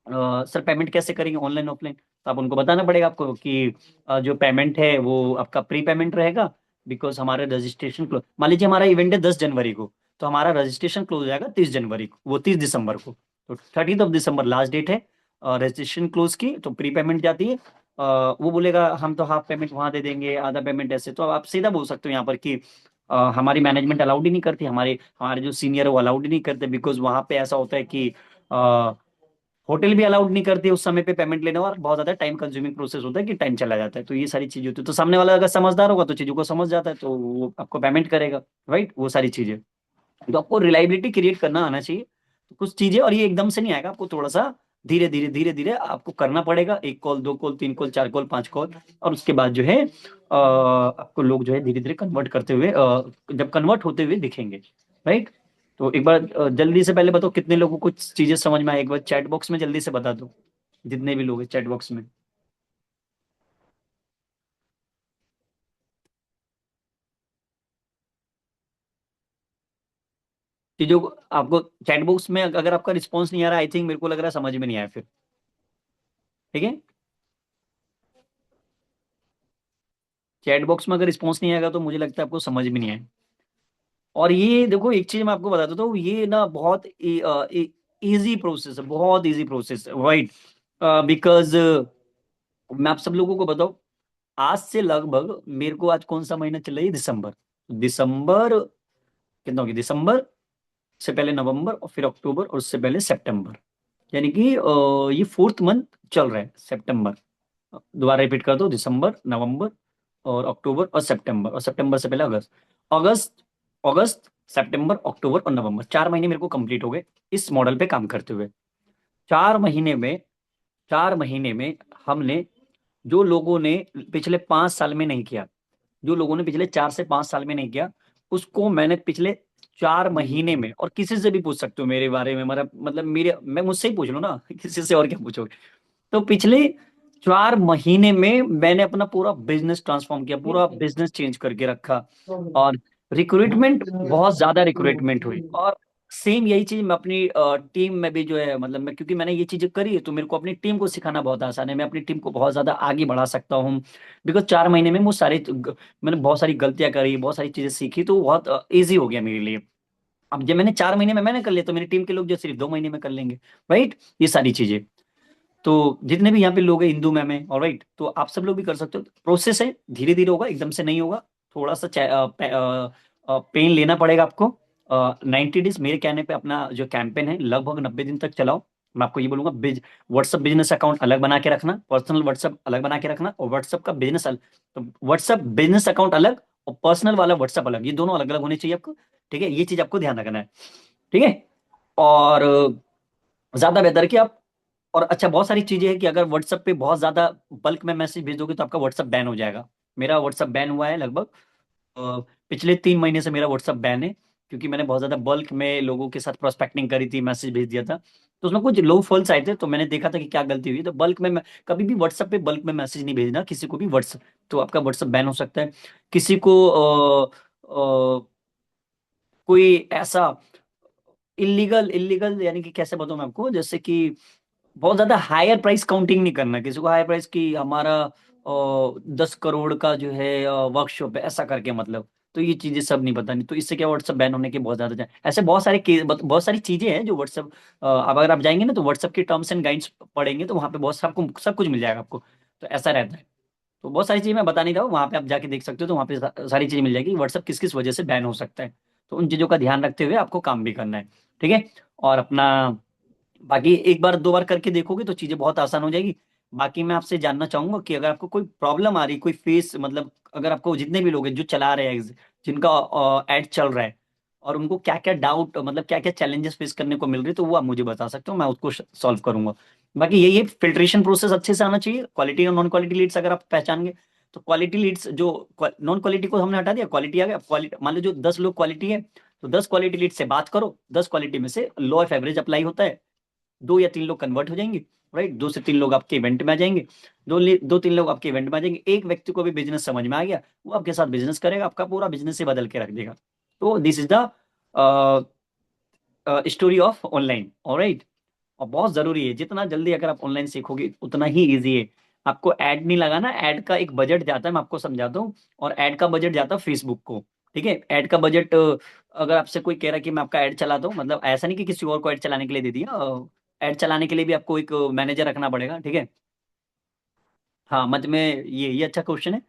[SPEAKER 1] सर पेमेंट कैसे करेंगे, ऑनलाइन ऑफलाइन? तो आप उनको बताना पड़ेगा आपको कि जो पेमेंट है वो आपका प्री पेमेंट रहेगा। बिकॉज हमारा रजिस्ट्रेशन क्लोज, मान लीजिए हमारा इवेंट है 10 जनवरी को, तो हमारा रजिस्ट्रेशन क्लोज हो जाएगा 30 जनवरी को, वो 30 दिसंबर को। तो 30 दिसंबर लास्ट डेट है रजिस्ट्रेशन क्लोज की, तो प्री पेमेंट जाती है। वो बोलेगा हम तो हाफ पेमेंट वहां दे देंगे, आधा पेमेंट ऐसे। तो आप सीधा बोल सकते हो यहाँ पर कि हमारी मैनेजमेंट अलाउड ही नहीं करती, हमारे हमारे जो सीनियर है वो अलाउड ही नहीं करते। बिकॉज वहां पे ऐसा होता है कि होटल भी अलाउड नहीं करती उस समय पे पेमेंट लेना, और बहुत ज्यादा टाइम कंज्यूमिंग प्रोसेस होता है कि टाइम चला जाता है। तो ये सारी चीजें होती है, तो सामने वाला अगर समझदार होगा तो चीजों को समझ जाता है, तो वो आपको पेमेंट करेगा। राइट, वो सारी चीजें। तो आपको रिलायबिलिटी क्रिएट करना आना चाहिए। तो कुछ चीजें, और ये एकदम से नहीं आएगा, आपको थोड़ा सा धीरे धीरे आपको करना पड़ेगा। 1 call, 2 call, 3 call, 4 call, 5 call, और उसके बाद जो है आपको लोग जो है धीरे धीरे कन्वर्ट करते हुए जब कन्वर्ट होते हुए दिखेंगे। राइट। तो एक बार जल्दी से पहले बताओ कितने लोगों को कुछ चीजें समझ में आए, एक बार चैट बॉक्स में जल्दी से बता दो, जितने भी लोग हैं चैट बॉक्स में। चीजों को आपको चैट बॉक्स में अगर आपका रिस्पॉन्स नहीं आ रहा, आई थिंक मेरे को लग रहा है समझ में नहीं आया फिर। ठीक है। चैट बॉक्स में अगर रिस्पॉन्स नहीं आएगा तो मुझे लगता है आपको समझ में नहीं आया। और ये देखो एक चीज मैं आपको बता देता हूँ, ये ना बहुत इजी प्रोसेस है, बहुत इजी प्रोसेस है। राइट। बिकॉज मैं आप सब लोगों को बताऊं, आज से लगभग मेरे को, आज कौन सा महीना चल रहा है, दिसंबर। दिसंबर कितना हो गया, दिसंबर से पहले नवंबर, और फिर अक्टूबर, और उससे पहले सितंबर। यानी कि ये फोर्थ मंथ चल रहा है, सितंबर। दोबारा रिपीट कर दो, दिसंबर, नवंबर, और अक्टूबर, और सितंबर, और सितंबर से पहले अगस्त। अगस्त, अगस्त, सितंबर, अक्टूबर और नवंबर, 4 महीने मेरे को कंप्लीट हो गए इस मॉडल पे काम करते हुए। 4 महीने में, 4 महीने में हमने, जो लोगों ने पिछले 5 साल में नहीं किया, जो लोगों ने पिछले 4 से 5 साल में नहीं किया, उसको मैंने पिछले 4 महीने में, और किसी से भी पूछ सकते हो मेरे बारे में, मतलब मेरे, मैं मुझसे ही पूछ लो ना किसी से और क्या पूछोगे। तो पिछले 4 महीने में मैंने अपना पूरा बिजनेस ट्रांसफॉर्म किया, पूरा बिजनेस चेंज करके रखा। और रिक्रूटमेंट, बहुत ज्यादा रिक्रूटमेंट हुई। और सेम यही चीज मैं अपनी टीम में भी जो है, मतलब मैं, क्योंकि मैंने ये चीजें करी है तो मेरे को अपनी टीम को सिखाना बहुत आसान है, मैं अपनी टीम को बहुत ज्यादा आगे बढ़ा सकता हूँ। बिकॉज 4 महीने में वो सारे मैंने बहुत सारी गलतियां करी, बहुत सारी चीजें सीखी, तो बहुत ईजी हो गया मेरे लिए। अब जब मैंने 4 महीने में मैंने कर लिया, तो मेरी टीम के लोग जो सिर्फ 2 महीने में कर लेंगे। राइट, ये सारी चीजें। तो जितने भी यहाँ पे लोग हैं, इंदू मैम है, ऑलराइट, तो आप सब लोग भी कर सकते हो। प्रोसेस है, धीरे धीरे होगा, एकदम से नहीं होगा। थोड़ा सा पेन लेना पड़ेगा आपको। 90 डेज मेरे कहने पे अपना जो कैंपेन है लगभग 90 दिन तक चलाओ। मैं आपको ये बोलूंगा, व्हाट्सअप बिजनेस अकाउंट अलग बना के रखना, पर्सनल व्हाट्सअप अलग बना के रखना, और व्हाट्सअप का बिजनेस अलग। तो व्हाट्सअप बिजनेस अकाउंट अलग, और पर्सनल वाला व्हाट्सअप अलग, ये दोनों अलग अलग होने चाहिए आपको। ठीक है, ये चीज आपको ध्यान रखना है। ठीक है। और ज्यादा बेहतर है कि आप, और अच्छा बहुत सारी चीजें हैं कि अगर व्हाट्सएप पे बहुत ज्यादा बल्क में मैसेज भेजोगे तो आपका व्हाट्सएप बैन हो जाएगा। मेरा व्हाट्सएप बैन हुआ है लगभग पिछले 3 महीने से मेरा व्हाट्सएप बैन है। क्योंकि मैंने बहुत ज्यादा बल्क में लोगों के साथ प्रोस्पेक्टिंग करी थी, मैसेज भेज दिया था, तो उसमें कुछ लो फॉल्स आए थे, तो मैंने देखा था कि क्या गलती हुई। तो बल्क में मैं कभी भी व्हाट्सएप पे बल्क में मैसेज नहीं भेजना किसी को भी व्हाट्सएप, तो आपका व्हाट्सएप बैन हो सकता है। किसी को कोई ऐसा इलीगल, यानी कि कैसे बताऊं मैं आपको, जैसे कि बहुत ज्यादा हायर प्राइस काउंटिंग नहीं करना किसी को, हायर प्राइस की हमारा 10 करोड़ का जो है वर्कशॉप है ऐसा करके, मतलब। तो ये चीजें सब नहीं बतानी, तो इससे क्या व्हाट्सएप बैन होने के बहुत ज्यादा ऐसे बहुत सारे बहुत सारी चीजें हैं जो व्हाट्सएप, अब अगर आप जाएंगे ना तो व्हाट्सएप की टर्म्स एंड गाइड्स पढ़ेंगे, तो वहाँ पे बहुत सबको सब कुछ मिल जाएगा आपको। तो ऐसा रहता है। तो बहुत सारी चीजें मैं बता नहीं रहा हूँ, वहाँ पे आप जाके देख सकते हो, तो वहाँ पे सारी चीजें मिल जाएगी, व्हाट्सएप किस किस वजह से बैन हो सकता है। तो उन चीजों का ध्यान रखते हुए आपको काम भी करना है। ठीक है। और अपना, बाकी एक बार दो बार करके देखोगे तो चीजें बहुत आसान हो जाएगी। बाकी मैं आपसे जानना चाहूंगा कि अगर आपको कोई प्रॉब्लम आ रही, कोई फेस, मतलब अगर आपको, जितने भी लोग हैं जो चला रहे हैं, जिनका एड चल रहा है, और उनको क्या क्या डाउट, मतलब क्या क्या चैलेंजेस फेस करने को मिल रही, तो वो आप मुझे बता सकते हो, मैं उसको सॉल्व करूंगा। बाकी यही फिल्ट्रेशन प्रोसेस अच्छे से आना चाहिए, क्वालिटी और नॉन क्वालिटी लीड्स अगर आप पहचान गए, तो क्वालिटी लीड्स जो, नॉन क्वालिटी को हमने हटा दिया, क्वालिटी आ गया। क्वालिटी मान लो जो 10 लोग क्वालिटी है, तो 10 क्वालिटी लीड से बात करो, 10 क्वालिटी में से लॉ ऑफ एवरेज अप्लाई होता है, 2 या 3 लोग कन्वर्ट हो जाएंगे। राइट, 2 से 3 लोग आपके इवेंट में आ जाएंगे, 2-3 लोग आपके इवेंट में आ जाएंगे, एक व्यक्ति को भी बिजनेस समझ में आ गया, वो आपके साथ बिजनेस करेगा, आपका पूरा बिजनेस ही बदल के रख देगा। तो this is the story of online. Alright. और बहुत जरूरी है। जितना जल्दी अगर आप ऑनलाइन सीखोगे उतना ही ईजी है। आपको ऐड नहीं लगाना, ऐड का एक बजट जाता है, मैं आपको समझाता हूँ। और ऐड का बजट जाता है फेसबुक को। ठीक है, ऐड का बजट अगर आपसे कोई कह रहा है कि मैं आपका ऐड चलाता हूँ, मतलब ऐसा नहीं कि किसी और को ऐड चलाने के लिए दे दिया। ऐड चलाने के लिए भी आपको एक मैनेजर रखना पड़ेगा, ठीक है। हाँ, मत में ये अच्छा क्वेश्चन है।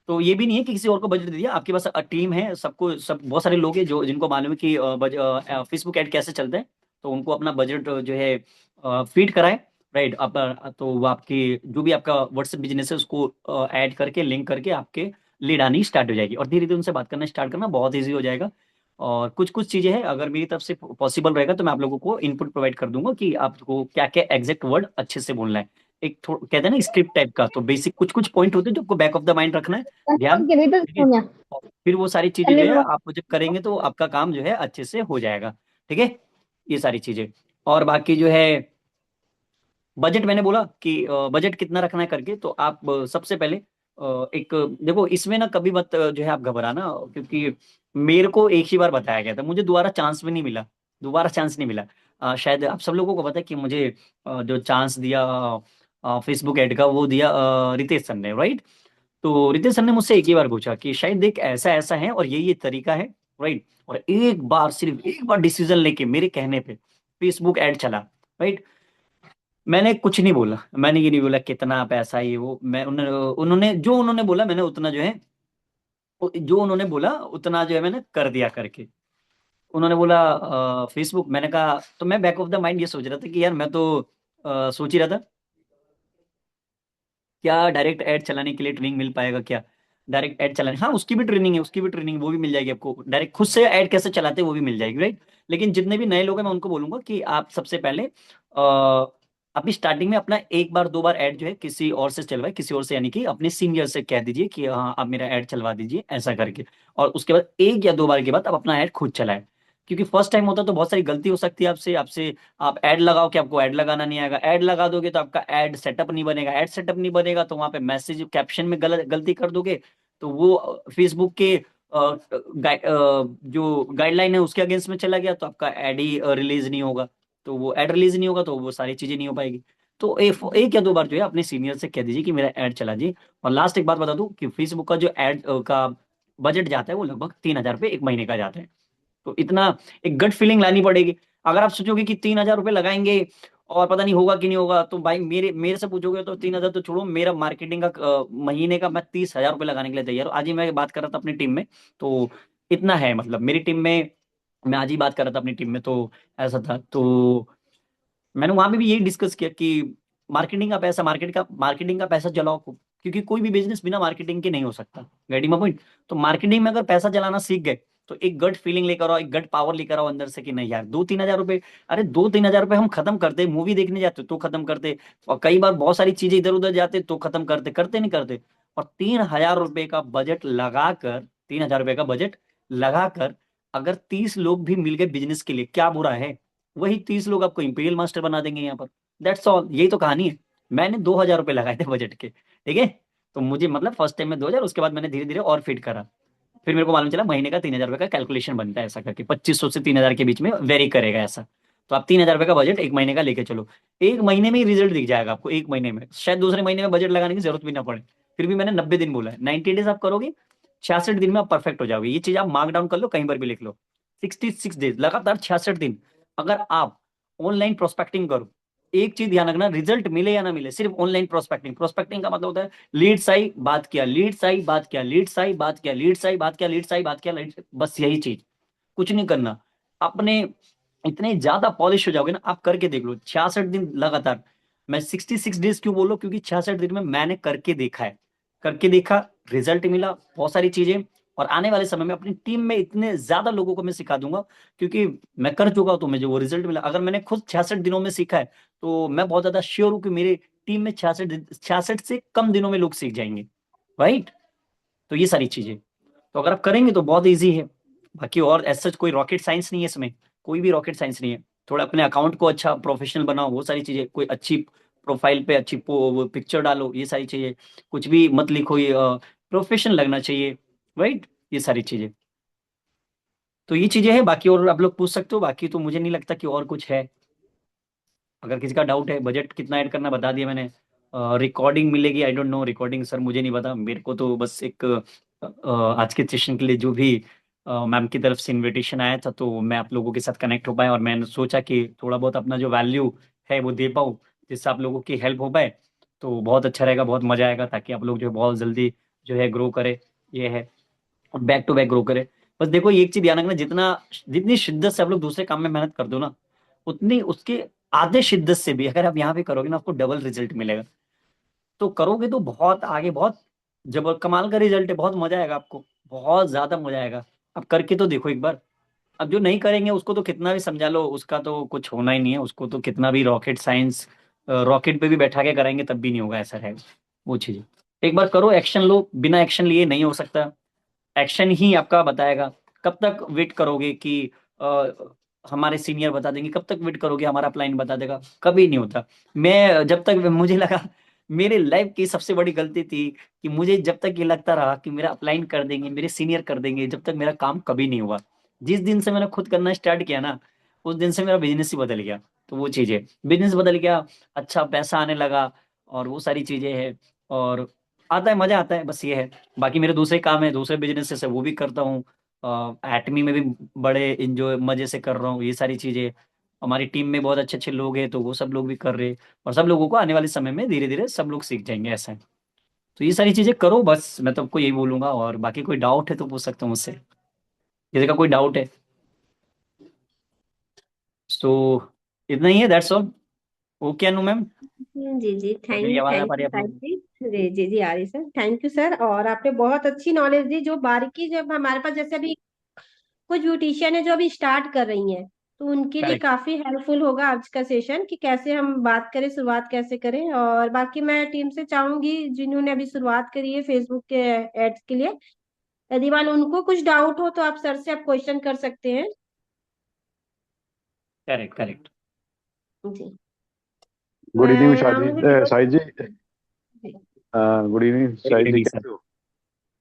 [SPEAKER 1] तो ये भी नहीं है कि किसी और को बजट दे दिया, आपके पास टीम है, सबको सब बहुत सारे लोग हैं जो जिनको मालूम है कि फेसबुक ऐड कैसे चलता है। तो उनको अपना बजट जो है फीड कराए। राइट, आप तो वो आपकी जो भी आपका व्हाट्सएप बिजनेस है उसको ऐड करके लिंक करके आपके लीड आनी स्टार्ट हो जाएगी, और धीरे धीरे उनसे बात करना स्टार्ट करना बहुत ईजी हो जाएगा। और कुछ कुछ चीजें हैं, अगर मेरी तरफ से पॉसिबल रहेगा तो मैं आप लोगों को इनपुट प्रोवाइड कर दूंगा कि आपको क्या क्या एग्जैक्ट वर्ड अच्छे से बोलना है। एक कहते हैं ना स्क्रिप्ट टाइप का, तो बेसिक कुछ कुछ पॉइंट होते हैं जो आपको बैक ऑफ द माइंड रखना है, ध्यान।
[SPEAKER 2] के भी तो
[SPEAKER 1] ठीक है,
[SPEAKER 2] सुनिया
[SPEAKER 1] और फिर वो सारी चीजें जो
[SPEAKER 2] तन्ने
[SPEAKER 1] है आप जब करेंगे तो आपका काम जो है अच्छे से हो जाएगा। ठीक है, ये सारी चीजें। और बाकी जो है बजट, मैंने बोला कि बजट कितना रखना है करके, तो आप सबसे पहले एक देखो इसमें ना कभी मत जो है आप घबराना, क्योंकि मेरे को एक ही बार बताया गया था, मुझे दोबारा चांस भी नहीं मिला। दोबारा चांस नहीं मिला। शायद आप सब लोगों को पता है कि मुझे जो चांस दिया फेसबुक ऐड का वो दिया रितेश सर ने, राइट। तो रितेश सर ने मुझसे एक ही बार पूछा कि शायद देख ऐसा ऐसा है और ये तरीका है, राइट। और एक बार, सिर्फ एक बार डिसीजन लेके मेरे कहने पे फेसबुक ऐड चला, राइट। मैंने कुछ नहीं बोला, मैंने ये नहीं बोला कितना पैसा ये वो, मैं उन्होंने उन्होंने जो उन्होंने बोला मैंने उतना जो है, जो उन्होंने बोला उतना जो है मैंने कर दिया करके। उन्होंने बोला फेसबुक, मैंने कहा, तो मैं बैक ऑफ द माइंड ये सोच रहा था कि यार मैं तो सोच ही रहा था क्या डायरेक्ट ऐड चलाने के लिए ट्रेनिंग मिल पाएगा क्या। डायरेक्ट ऐड चलाने, हाँ उसकी भी ट्रेनिंग है, उसकी भी ट्रेनिंग वो भी मिल जाएगी आपको, डायरेक्ट खुद से ऐड कैसे चलाते हैं वो भी मिल जाएगी, राइट। लेकिन जितने भी नए लोग हैं मैं उनको बोलूंगा कि आप सबसे पहले अभी स्टार्टिंग में अपना एक बार दो बार ऐड जो है किसी और से चलवाए, किसी और से, यानी कि अपने सीनियर से कह दीजिए कि हाँ आप मेरा ऐड चलवा दीजिए ऐसा करके। और उसके बाद एक या दो बार के बाद आप अपना ऐड खुद चलाएं। क्योंकि फर्स्ट टाइम होता है तो बहुत सारी गलती हो सकती है आपसे आपसे आप ऐड लगाओ कि आपको ऐड लगाना नहीं आएगा, ऐड लगा दोगे तो आपका ऐड सेटअप नहीं बनेगा, ऐड सेटअप नहीं बनेगा तो वहां पे मैसेज कैप्शन में गलती कर दोगे। तो वो फेसबुक के जो गाइडलाइन है उसके अगेंस्ट में चला गया तो आपका ऐड ही रिलीज नहीं होगा। तो वो ऐड रिलीज नहीं होगा तो वो सारी चीजें नहीं हो पाएगी। तो एक या दो बार जो है अपने सीनियर से कह दीजिए कि मेरा ऐड चला जी। और लास्ट एक बात बता दूं कि फेसबुक का जो ऐड का बजट जाता है वो लगभग 3,000 रुपये एक महीने का जाता है। तो इतना एक गट फीलिंग लानी पड़ेगी। अगर आप सोचोगे कि 3,000 रुपये लगाएंगे और पता नहीं होगा कि नहीं होगा, तो भाई मेरे मेरे से पूछोगे तो 3,000 तो छोड़ो, मेरा मार्केटिंग का महीने का मैं 30,000 रुपये लगाने के लिए तैयार हूँ। आज ही मैं बात कर रहा था अपनी टीम में, तो इतना है, मतलब मेरी टीम में, मैं आज ही बात कर रहा था अपनी टीम में, तो ऐसा था। तो मैंने वहां पे भी यही डिस्कस किया कि मार्केटिंग का पैसा जलाओ खूब, क्योंकि कोई भी बिजनेस बिना मार्केटिंग के नहीं हो सकता। Getting my point. तो मार्केटिंग में अगर पैसा चलाना सीख गए तो एक गट फीलिंग लेकर आओ, एक गट पावर लेकर आओ अंदर से कि नहीं यार 2-3 हजार रुपए, अरे 2-3 हजार रुपए हम खत्म करते, मूवी देखने जाते तो खत्म करते, और कई बार बहुत सारी चीजें इधर उधर जाते तो खत्म करते, करते नहीं करते। और 3,000 रुपए का बजट लगाकर, 3,000 रुपए का बजट लगाकर अगर 30 लोग भी मिल गए बिजनेस के लिए, क्या बुरा है। वही 30 लोग आपको इंपीरियल मास्टर बना देंगे यहाँ पर। दैट्स ऑल, यही तो कहानी है। मैंने 2,000 रुपये लगाए थे बजट के, ठीक है। तो मुझे मतलब फर्स्ट टाइम में 2,000, उसके बाद मैंने धीरे धीरे और फिट करा। फिर मेरे को मालूम चला महीने का 3,000 रुपये का कैलकुलेशन बनता है, ऐसा करके 2,500 से 3,000 के बीच में वेरी करेगा ऐसा। तो आप 3,000 रुपये का बजट एक महीने का लेके चलो। एक महीने में ही रिजल्ट दिख जाएगा आपको, एक महीने में, शायद दूसरे महीने में बजट लगाने की जरूरत भी ना पड़े। फिर भी मैंने 90 दिन बोला है, 90 डेज आप करोगे, 66 दिन में आप परफेक्ट हो जाओगे। ये चीज आप मार्क डाउन कर लो, कहीं पर भी लिख लो। 66 डेज लगातार, 66 दिन अगर आप ऑनलाइन प्रोस्पेक्टिंग करो। एक चीज ध्यान रखना, रिजल्ट मिले या ना मिले, सिर्फ ऑनलाइन प्रोस्पेक्टिंग, प्रोस्पेक्टिंग का मतलब होता है लीड्स आई बात किया, लीड्स आई बात किया, लीड्स आई बात किया, लीड्स आई बात किया, लीड्स आई बात किया, बस यही चीज, कुछ नहीं करना। अपने इतने ज्यादा पॉलिश हो जाओगे ना, आप करके देख लो 66 दिन लगातार। मैं 66 डेज क्यों बोल रहा हूँ, क्योंकि 66 दिन में मैंने करके देखा है, करके देखा, रिजल्ट मिला, बहुत सारी चीजें। और आने वाले समय में अपनी टीम में इतने ज्यादा लोगों को मैं सिखा दूंगा, क्योंकि मैं कर चुका हूं, तो मुझे वो रिजल्ट मिला। अगर मैंने खुद 66 दिनों में सीखा है तो मैं बहुत ज्यादा श्योर हूँ कि मेरी टीम में 66 से कम दिनों में लोग सीख जाएंगे, राइट। तो ये सारी चीजें, तो अगर आप करेंगे तो बहुत इजी है। बाकी और ऐसा सच कोई रॉकेट साइंस नहीं है इसमें, कोई भी रॉकेट साइंस नहीं है। थोड़ा अपने अकाउंट को अच्छा प्रोफेशनल बनाओ, वो सारी चीजें, कोई अच्छी प्रोफाइल पे अच्छी पिक्चर डालो, ये सारी चीजें, कुछ भी मत लिखो, ये प्रोफेशनल लगना चाहिए, राइट। ये सारी चीजें, तो ये चीजें हैं। बाकी और आप लोग पूछ सकते हो, बाकी तो मुझे नहीं लगता कि और कुछ है। अगर किसी का डाउट है, बजट कितना ऐड करना बता दिया मैंने। रिकॉर्डिंग मिलेगी, I don't know recording sir, मुझे नहीं पता। मेरे को तो बस एक आज के सेशन के लिए जो भी मैम की तरफ से इनविटेशन आया था, तो मैं आप लोगों के साथ कनेक्ट हो पाया, और मैंने सोचा कि थोड़ा बहुत अपना जो वैल्यू है वो दे पाऊँ, जिससे आप लोगों की हेल्प हो पाए। तो बहुत अच्छा रहेगा, बहुत मजा आएगा, ताकि आप लोग जो है बहुत जल्दी जो है ग्रो करे। ये है, बैक टू बैक ग्रो करे। बस देखो ये एक चीज ध्यान रखना, जितना जितनी शिद्दत से आप लोग दूसरे काम में मेहनत कर दो ना, उतनी उसके आधे शिद्दत से भी अगर आप यहाँ पे करोगे ना, आपको डबल रिजल्ट मिलेगा। तो करोगे तो बहुत आगे, बहुत जब कमाल का रिजल्ट है, बहुत मजा आएगा आपको, बहुत ज्यादा मजा आएगा। अब करके तो देखो एक बार। अब जो नहीं करेंगे उसको तो कितना भी समझा लो, उसका तो कुछ होना ही नहीं है। उसको तो कितना भी रॉकेट साइंस, रॉकेट पे भी बैठा के कराएंगे तब भी नहीं होगा, ऐसा रहेगा वो चीज। एक बार करो, एक्शन लो, बिना एक्शन लिए नहीं हो सकता। एक्शन ही आपका बताएगा। कब तक वेट करोगे कि अ, हमारे सीनियर बता देंगे, कब तक वेट करोगे हमारा अपलाइन बता देगा? कभी नहीं होता। मैं जब तक मुझे लगा, मेरे लाइफ की सबसे बड़ी गलती थी कि मुझे जब तक ये लगता रहा कि मेरा अपलाइन कर देंगे, मेरे सीनियर कर देंगे, जब तक मेरा काम कभी नहीं हुआ। जिस दिन से मैंने खुद करना स्टार्ट किया ना, उस दिन से मेरा बिजनेस ही बदल गया। तो वो चीज़ है, बिजनेस बदल गया, अच्छा पैसा आने लगा, और वो सारी चीजें हैं। और आता है, मजा आता है, बस ये है। बाकी मेरे दूसरे काम है, दूसरे बिजनेस है, वो भी करता हूँ। एटमी में भी बड़े इंजॉय मजे से कर रहा हूँ ये सारी चीजें। हमारी टीम में बहुत अच्छे अच्छे लोग हैं, तो वो सब लोग भी कर रहे हैं। और सब लोगों को आने वाले समय में धीरे धीरे सब लोग सीख जाएंगे, ऐसा है। तो ये सारी चीजें करो, बस मैं तो आपको यही बोलूंगा। और बाकी कोई डाउट है तो पूछ सकते हो मुझसे, किसी का कोई डाउट है। सो इतना ही है, that's all. Okay Anu ma'am,
[SPEAKER 2] जी जी,
[SPEAKER 1] मेरी
[SPEAKER 2] थैंक
[SPEAKER 1] आवाज आ
[SPEAKER 2] थैंक
[SPEAKER 1] पा रही
[SPEAKER 2] यू
[SPEAKER 1] है आप
[SPEAKER 2] सर
[SPEAKER 1] लोगों
[SPEAKER 2] जी। जी जी जी, आ रही सर, थैंक यू सर। और आपने बहुत अच्छी नॉलेज दी, जो बारीकी, जब हमारे पास जैसे अभी कुछ ब्यूटिशियन है जो अभी स्टार्ट कर रही हैं, तो उनके
[SPEAKER 1] को?
[SPEAKER 2] लिए
[SPEAKER 1] करेक्ट।
[SPEAKER 2] काफी हेल्पफुल होगा आज का सेशन, कि कैसे हम बात करें, शुरुआत कैसे करें। और बाकी मैं टीम से चाहूंगी, जिन्होंने अभी शुरुआत करी है फेसबुक के एड्स के लिए, यदि मान उनको कुछ डाउट हो तो आप सर से आप क्वेश्चन कर सकते हैं।
[SPEAKER 1] Correct correct.
[SPEAKER 2] जी।
[SPEAKER 3] गुड इवनिंग
[SPEAKER 2] मैं
[SPEAKER 3] शादी
[SPEAKER 2] मुझे डाउट।
[SPEAKER 3] Shahid ji. Good evening
[SPEAKER 1] very good
[SPEAKER 3] Shahid ji,
[SPEAKER 1] evening sir.
[SPEAKER 3] कैसे हो?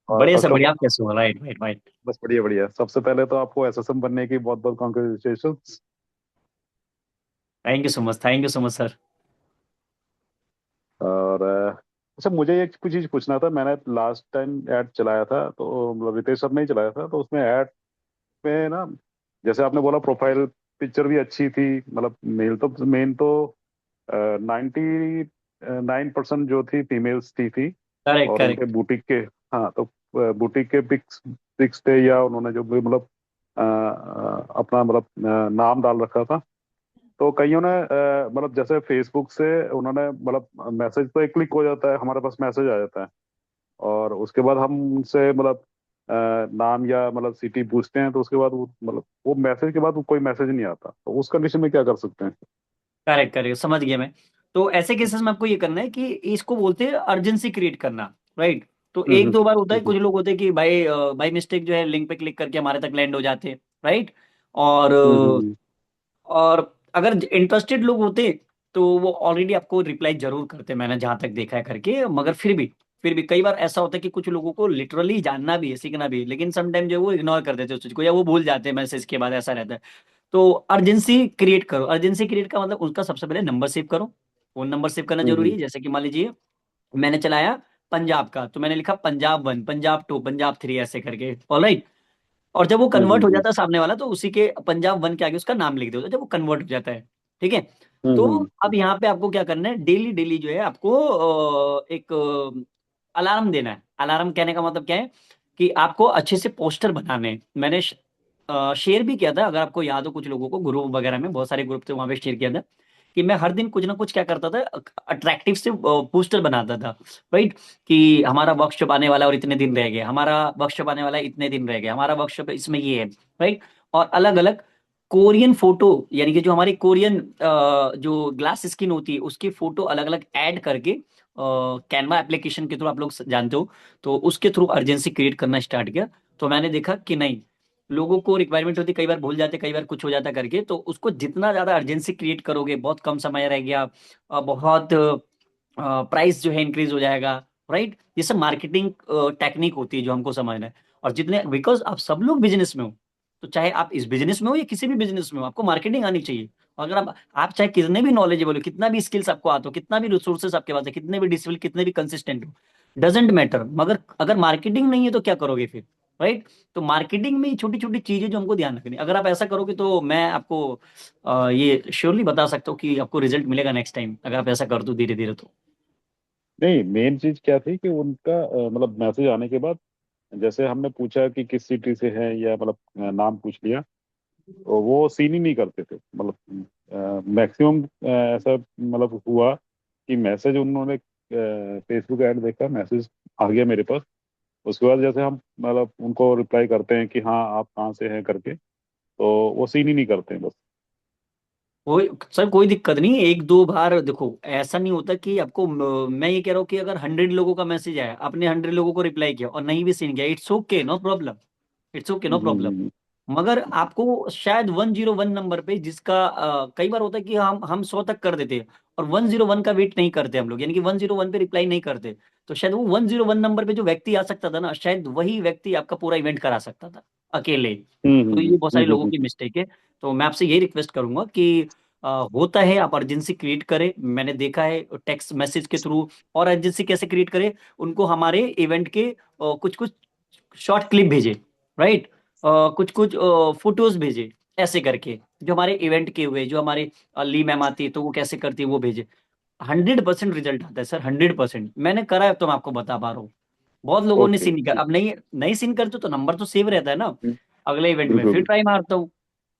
[SPEAKER 3] और
[SPEAKER 1] बढ़िया
[SPEAKER 3] फर्स्ट
[SPEAKER 1] सर,
[SPEAKER 3] ऑफ
[SPEAKER 1] बढ़िया,
[SPEAKER 3] ऑल
[SPEAKER 1] आप कैसे हो? Right right right.
[SPEAKER 3] बस बढ़िया बढ़िया। सबसे पहले तो आपको एसएसएम बनने की बहुत बहुत congratulations.
[SPEAKER 1] Thank you so much, thank you so much sir.
[SPEAKER 3] और अच्छा, मुझे एक कुछ चीज पूछना था। मैंने लास्ट टाइम ऐड चलाया था, तो मतलब रितेश सर ने ही चलाया था, तो उसमें ऐड में ना, जैसे आपने बोला प्रोफाइल पिक्चर भी अच्छी थी, मतलब मेन तो 99% जो थी फीमेल्स थी।
[SPEAKER 1] करेक्ट
[SPEAKER 3] और उनके
[SPEAKER 1] करेक्ट।
[SPEAKER 3] बुटीक के, हाँ तो बुटीक के पिक्स पिक्स थे, या उन्होंने जो भी मतलब अपना मतलब नाम डाल रखा था। तो कईयों ने मतलब जैसे फेसबुक से उन्होंने मतलब मैसेज तो एक क्लिक हो जाता है, हमारे पास मैसेज आ जाता है, और उसके बाद हम उनसे मतलब नाम या मतलब सिटी पूछते हैं, तो उसके बाद वो मतलब वो मैसेज के बाद वो कोई मैसेज नहीं आता, तो उस कंडीशन में क्या कर सकते हैं?
[SPEAKER 1] करेक्ट करेक्ट, समझ गया मैं। तो ऐसे केसेस में आपको ये करना है कि इसको बोलते हैं अर्जेंसी क्रिएट करना। राइट। तो
[SPEAKER 3] हम्म
[SPEAKER 1] एक
[SPEAKER 3] हम्म
[SPEAKER 1] दो बार होता है,
[SPEAKER 3] हम्म
[SPEAKER 1] कुछ लोग होते हैं कि भाई बाई मिस्टेक जो है लिंक पे क्लिक करके हमारे तक लैंड हो जाते हैं। राइट। और
[SPEAKER 3] हम्म
[SPEAKER 1] और अगर इंटरेस्टेड लोग होते तो वो ऑलरेडी आपको रिप्लाई जरूर करते, मैंने जहां तक देखा है करके। मगर फिर भी कई बार ऐसा होता है कि कुछ लोगों को लिटरली जानना भी है, सीखना भी है, लेकिन समटाइम जो है वो इग्नोर कर देते हैं उस चीज को, या वो भूल जाते हैं मैसेज के बाद, ऐसा रहता है। तो अर्जेंसी क्रिएट करो। अर्जेंसी क्रिएट का मतलब उनका सबसे पहले नंबर सेव करो। फोन नंबर सेव करना जरूरी
[SPEAKER 3] हम्म
[SPEAKER 1] है। जैसे कि मान लीजिए मैंने चलाया पंजाब का, तो मैंने लिखा पंजाब 1, पंजाब 2, पंजाब 3, ऐसे करके। ऑलराइट। और जब वो कन्वर्ट हो
[SPEAKER 3] हम्म
[SPEAKER 1] जाता है सामने वाला, तो उसी के पंजाब 1 के आगे उसका नाम लिख दो, तो जब वो कन्वर्ट हो जाता है। ठीक है। तो
[SPEAKER 3] हम्म
[SPEAKER 1] अब यहाँ पे आपको क्या करना है, डेली डेली जो है आपको एक अलार्म देना है। अलार्म कहने का मतलब क्या है, कि आपको अच्छे से पोस्टर बनाने हैं। मैंने शेयर भी किया था, अगर आपको याद हो, कुछ लोगों को ग्रुप वगैरह में, बहुत सारे ग्रुप थे वहां पे शेयर किया था, कि मैं हर दिन कुछ ना कुछ क्या करता था, अट्रैक्टिव से पोस्टर बनाता था। राइट। कि हमारा वर्कशॉप आने वाला है और इतने दिन रह गए, हमारा वर्कशॉप आने वाला है, इतने दिन रह गए, हमारा वर्कशॉप इसमें ये है। राइट। और अलग अलग कोरियन फोटो, यानी कि जो हमारी कोरियन जो ग्लास स्किन होती है उसकी फोटो अलग अलग ऐड करके, कैनवा एप्लीकेशन के थ्रू, आप लोग जानते हो, तो उसके थ्रू अर्जेंसी क्रिएट करना स्टार्ट किया। तो मैंने देखा कि नहीं, लोगों को रिक्वायरमेंट होती है, कई बार भूल जाते, कई बार कुछ हो जाता करके, तो उसको जितना ज्यादा अर्जेंसी क्रिएट करोगे, बहुत कम समय रह गया, बहुत प्राइस जो है इंक्रीज हो जाएगा। राइट। ये सब मार्केटिंग टेक्निक होती है जो हमको समझना है। और जितने, बिकॉज आप सब लोग बिजनेस में हो, तो चाहे आप इस बिजनेस में हो या किसी भी बिजनेस में हो, आपको मार्केटिंग आनी चाहिए। अगर आप चाहे कितने भी नॉलेजेबल हो, कितना भी स्किल्स आपको आते हो, कितना भी रिसोर्सेस आपके पास है, कितने भी डिसिप्लिन, कितने भी कंसिस्टेंट हो, डजेंट मैटर, मगर अगर मार्केटिंग नहीं है तो क्या करोगे फिर? राइट? तो मार्केटिंग में छोटी छोटी चीजें जो हमको ध्यान रखनी, अगर आप ऐसा करोगे तो मैं आपको ये श्योरली बता सकता हूँ कि आपको रिजल्ट मिलेगा नेक्स्ट टाइम, अगर आप ऐसा कर दो धीरे धीरे तो।
[SPEAKER 3] नहीं, मेन चीज क्या थी कि उनका मतलब मैसेज आने के बाद जैसे हमने पूछा कि किस सिटी से है या मतलब नाम पूछ लिया, तो वो सीन ही नहीं करते थे। मतलब मैक्सिमम ऐसा मतलब हुआ कि मैसेज उन्होंने फेसबुक ऐड देखा, मैसेज आ गया मेरे पास, उसके बाद जैसे हम मतलब उनको रिप्लाई करते हैं कि हाँ आप कहाँ से हैं करके, तो वो सीन ही नहीं करते हैं बस।
[SPEAKER 1] कोई सर कोई दिक्कत नहीं, एक दो बार देखो, ऐसा नहीं होता कि आपको मैं ये कह रहा हूँ कि अगर 100 लोगों का मैसेज आया, आपने 100 लोगों को रिप्लाई किया और नहीं भी सीन किया, it's okay, no problem. It's okay, no problem.
[SPEAKER 3] Hmm.
[SPEAKER 1] मगर आपको शायद 101 नंबर पे, जिसका कई बार होता है कि हम 100 तक कर देते हैं और 101 का वेट नहीं करते हम लोग, यानी कि 101 पे रिप्लाई नहीं करते, तो शायद वो 101 नंबर पे जो व्यक्ति आ सकता था ना, शायद वही व्यक्ति आपका पूरा इवेंट करा सकता था अकेले।
[SPEAKER 3] हम्म।
[SPEAKER 1] तो ये बहुत सारे लोगों की
[SPEAKER 3] हम्म।
[SPEAKER 1] मिस्टेक है। तो मैं आपसे यही रिक्वेस्ट करूंगा कि होता है, आप अर्जेंसी क्रिएट करें, मैंने देखा है टेक्स्ट मैसेज के थ्रू। और अर्जेंसी कैसे क्रिएट करें? उनको हमारे इवेंट के कुछ कुछ शॉर्ट क्लिप भेजे, राइट? कुछ कुछ फोटोज भेजे, ऐसे करके, जो हमारे इवेंट के हुए, जो हमारे ली मैम आती है तो वो कैसे करती है वो भेजे। 100% रिजल्ट आता है सर, 100%, मैंने करा है तो मैं आपको बता पा रहा हूँ। बहुत लोगों ने
[SPEAKER 3] ओके,
[SPEAKER 1] सीन नहीं कर,
[SPEAKER 3] ठीक।
[SPEAKER 1] अब नहीं नहीं सीन करते तो नंबर तो सेव रहता है ना।
[SPEAKER 3] हम्म,
[SPEAKER 1] अगले इवेंट में फिर
[SPEAKER 3] बिल्कुल।
[SPEAKER 1] ट्राई मारता हूँ,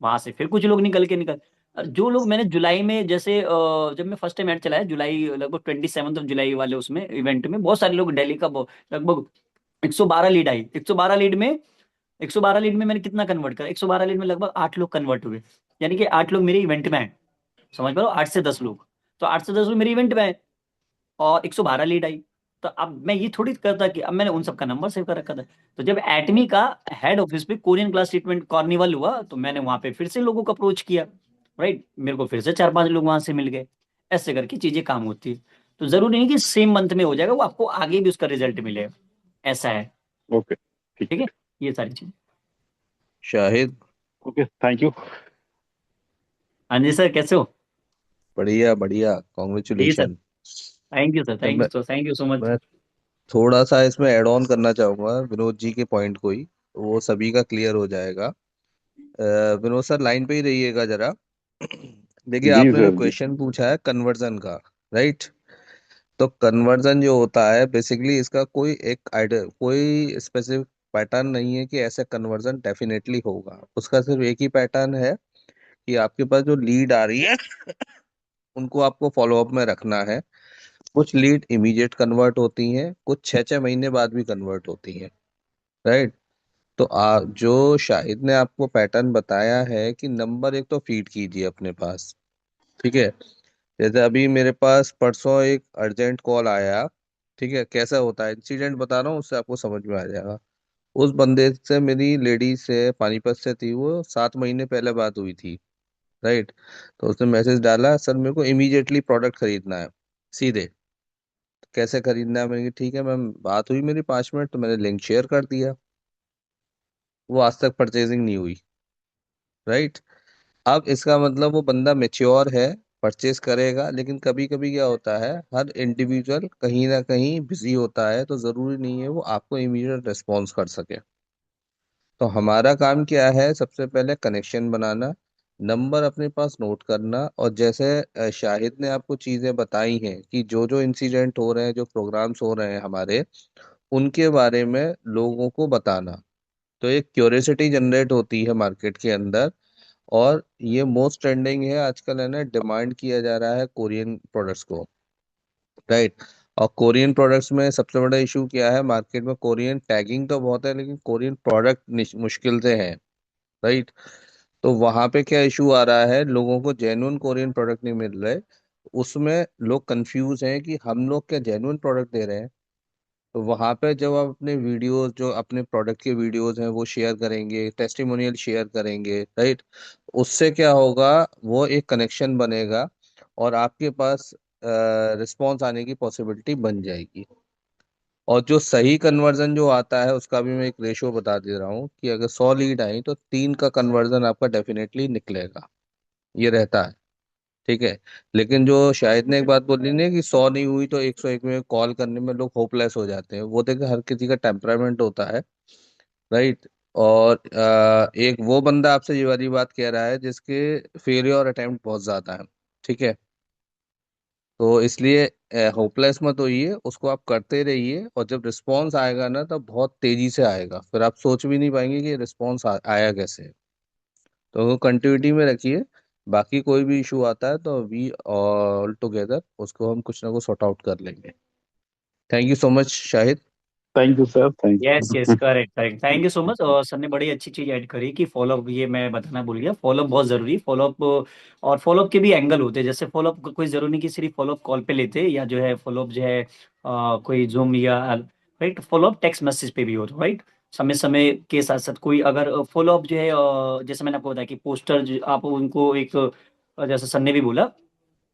[SPEAKER 1] वहां से फिर कुछ लोग निकल। जो लोग मैंने जुलाई में जैसे जब मैं फर्स्ट टाइम ऐड चलाया जुलाई, लगभग 27 जुलाई वाले उसमें इवेंट में बहुत सारे लोग दिल्ली का, लगभग 112 लीड आई। 112 लीड में मैंने कितना कन्वर्ट करा? 112 लीड में लगभग 8 लोग कन्वर्ट हुए, यानी कि 8 लोग मेरे इवेंट में आए। समझ पा रहे हो? 8 से 10 लोग, तो 8 से 10 लोग मेरे इवेंट में आए और 112 लीड आई। तो अब मैं ये थोड़ी करता कि अब मैंने उन सबका नंबर सेव कर रखा था। तो जब एटमी का हेड ऑफिस पे कोरियन क्लास ट्रीटमेंट कार्निवल हुआ, तो मैंने वहां पे फिर से लोगों को अप्रोच किया, राइट? मेरे को फिर से 4-5 लोग वहां से मिल गए। ऐसे करके चीजें काम होती है। तो जरूरी नहीं कि सेम मंथ में हो जाएगा, वो आपको आगे भी उसका रिजल्ट मिलेगा, ऐसा है।
[SPEAKER 3] ओके, ठीक
[SPEAKER 1] ठीक
[SPEAKER 3] है।
[SPEAKER 1] है, ये सारी चीजें।
[SPEAKER 4] शाहिद।
[SPEAKER 3] Okay, thank you.
[SPEAKER 1] हाँ जी सर, कैसे हो?
[SPEAKER 4] बढ़िया बढ़िया,
[SPEAKER 1] जी sir,
[SPEAKER 4] congratulation.
[SPEAKER 1] Thank you sir, thank you
[SPEAKER 4] मैं
[SPEAKER 1] sir, thank you so much.
[SPEAKER 4] मैं थोड़ा सा इसमें ऐड ऑन करना चाहूंगा विनोद जी के पॉइंट को ही, वो सभी का क्लियर हो जाएगा। विनोद सर लाइन पे ही रहिएगा जरा। देखिए,
[SPEAKER 3] जी
[SPEAKER 4] आपने जो
[SPEAKER 3] सर, जी।
[SPEAKER 4] क्वेश्चन पूछा है कन्वर्जन का, राइट? तो कन्वर्जन जो होता है बेसिकली, इसका कोई एक आइडिया, कोई स्पेसिफिक पैटर्न नहीं है कि ऐसे कन्वर्जन डेफिनेटली होगा। उसका सिर्फ एक ही पैटर्न है कि आपके पास जो लीड आ रही है उनको आपको फॉलोअप में रखना है। कुछ लीड इमीडिएट कन्वर्ट होती हैं, कुछ 6-6 महीने बाद भी कन्वर्ट होती हैं, राइट? तो जो शाहिद ने आपको पैटर्न बताया है कि नंबर एक तो फीड कीजिए अपने पास, ठीक है? जैसे अभी मेरे पास परसों एक अर्जेंट कॉल आया, ठीक है? कैसा होता है, इंसिडेंट बता रहा हूँ, उससे आपको समझ में आ जाएगा। उस बंदे से, मेरी लेडी से, पानीपत से थी वो, 7 महीने पहले बात हुई थी, राइट? तो उसने मैसेज डाला, सर मेरे को इमीडिएटली प्रोडक्ट खरीदना है, सीधे। कैसे खरीदना है? मैंने कहा ठीक है मैम, बात हुई मेरी 5 मिनट, तो मैंने लिंक शेयर कर दिया। वो आज तक परचेजिंग नहीं हुई, राइट? अब इसका मतलब वो बंदा मेच्योर है, परचेज करेगा, लेकिन कभी कभी क्या होता है, हर इंडिविजुअल कहीं ना कहीं बिजी होता है, तो जरूरी नहीं है वो आपको इमीडिएट रिस्पॉन्स कर सके। तो हमारा काम क्या है, सबसे पहले कनेक्शन बनाना, नंबर अपने पास नोट करना, और जैसे शाहिद ने आपको चीजें बताई हैं कि जो जो इंसिडेंट हो रहे हैं, जो प्रोग्राम्स हो रहे हैं हमारे, उनके बारे में लोगों को बताना। तो एक क्यूरियोसिटी जनरेट होती है मार्केट के अंदर। और ये मोस्ट ट्रेंडिंग है आजकल, है ना, डिमांड किया जा रहा है कोरियन प्रोडक्ट्स को, राइट? और कोरियन प्रोडक्ट्स में सबसे बड़ा इशू क्या है मार्केट में, कोरियन टैगिंग तो बहुत है लेकिन कोरियन प्रोडक्ट मुश्किल से है, राइट? तो वहां पे क्या इशू आ रहा है, लोगों को जेन्युइन कोरियन प्रोडक्ट नहीं मिल रहे। उसमें लोग कंफ्यूज हैं कि हम लोग क्या जेन्युइन प्रोडक्ट दे रहे हैं। तो वहां पे जब आप अपने वीडियोस, जो अपने प्रोडक्ट के वीडियोस हैं वो शेयर करेंगे, टेस्टिमोनियल शेयर करेंगे, राइट? उससे क्या होगा, वो एक कनेक्शन बनेगा और आपके पास रिस्पॉन्स आने की पॉसिबिलिटी बन जाएगी। और जो सही कन्वर्जन जो आता है उसका भी मैं एक रेशो बता दे रहा हूँ कि अगर 100 लीड आई तो 3 का कन्वर्जन आपका डेफिनेटली निकलेगा, ये रहता है। ठीक है। लेकिन जो शाहिद ने एक बात बोली ना कि 100 नहीं हुई तो 101 में कॉल करने में लोग होपलेस हो जाते हैं, वो देखिए हर किसी का टेम्परामेंट होता है, राइट। और एक वो बंदा आपसे ये वाली बात कह रहा है जिसके फेलियर अटेम्प्ट बहुत ज्यादा है, ठीक है। तो इसलिए होपलेस मत होइए, उसको आप करते रहिए, और जब रिस्पॉन्स आएगा ना तब बहुत तेजी से आएगा, फिर आप सोच भी नहीं पाएंगे कि रिस्पॉन्स आया कैसे। तो कंटिन्यूटी में रखिए। बाकी कोई भी इशू आता है तो वी ऑल टुगेदर उसको हम कुछ ना कुछ सॉर्ट आउट कर लेंगे। Thank you so much Shahid.
[SPEAKER 3] Thank you sir, thank
[SPEAKER 1] yes yes,
[SPEAKER 3] you.
[SPEAKER 1] Correct correct, thank you so much. और सर ने बड़ी अच्छी चीज ऐड करी कि फॉलोअप, ये मैं बताना भूल गया, फॉलोअप बहुत जरूरी, फॉलोअप। और फॉलोअप के भी एंगल होते हैं, जैसे फॉलोअप कोई जरूरी नहीं कि सिर्फ फॉलोअप कॉल पे लेते हैं, या जो है फॉलोअप जो है कोई जूम या राइट, फॉलोअप टेक्स्ट मैसेज पे भी होता है, राइट। समय समय के साथ साथ कोई अगर फॉलोअप जो है जैसे मैंने आपको बताया कि पोस्टर आप उनको एक जैसे सर ने भी बोला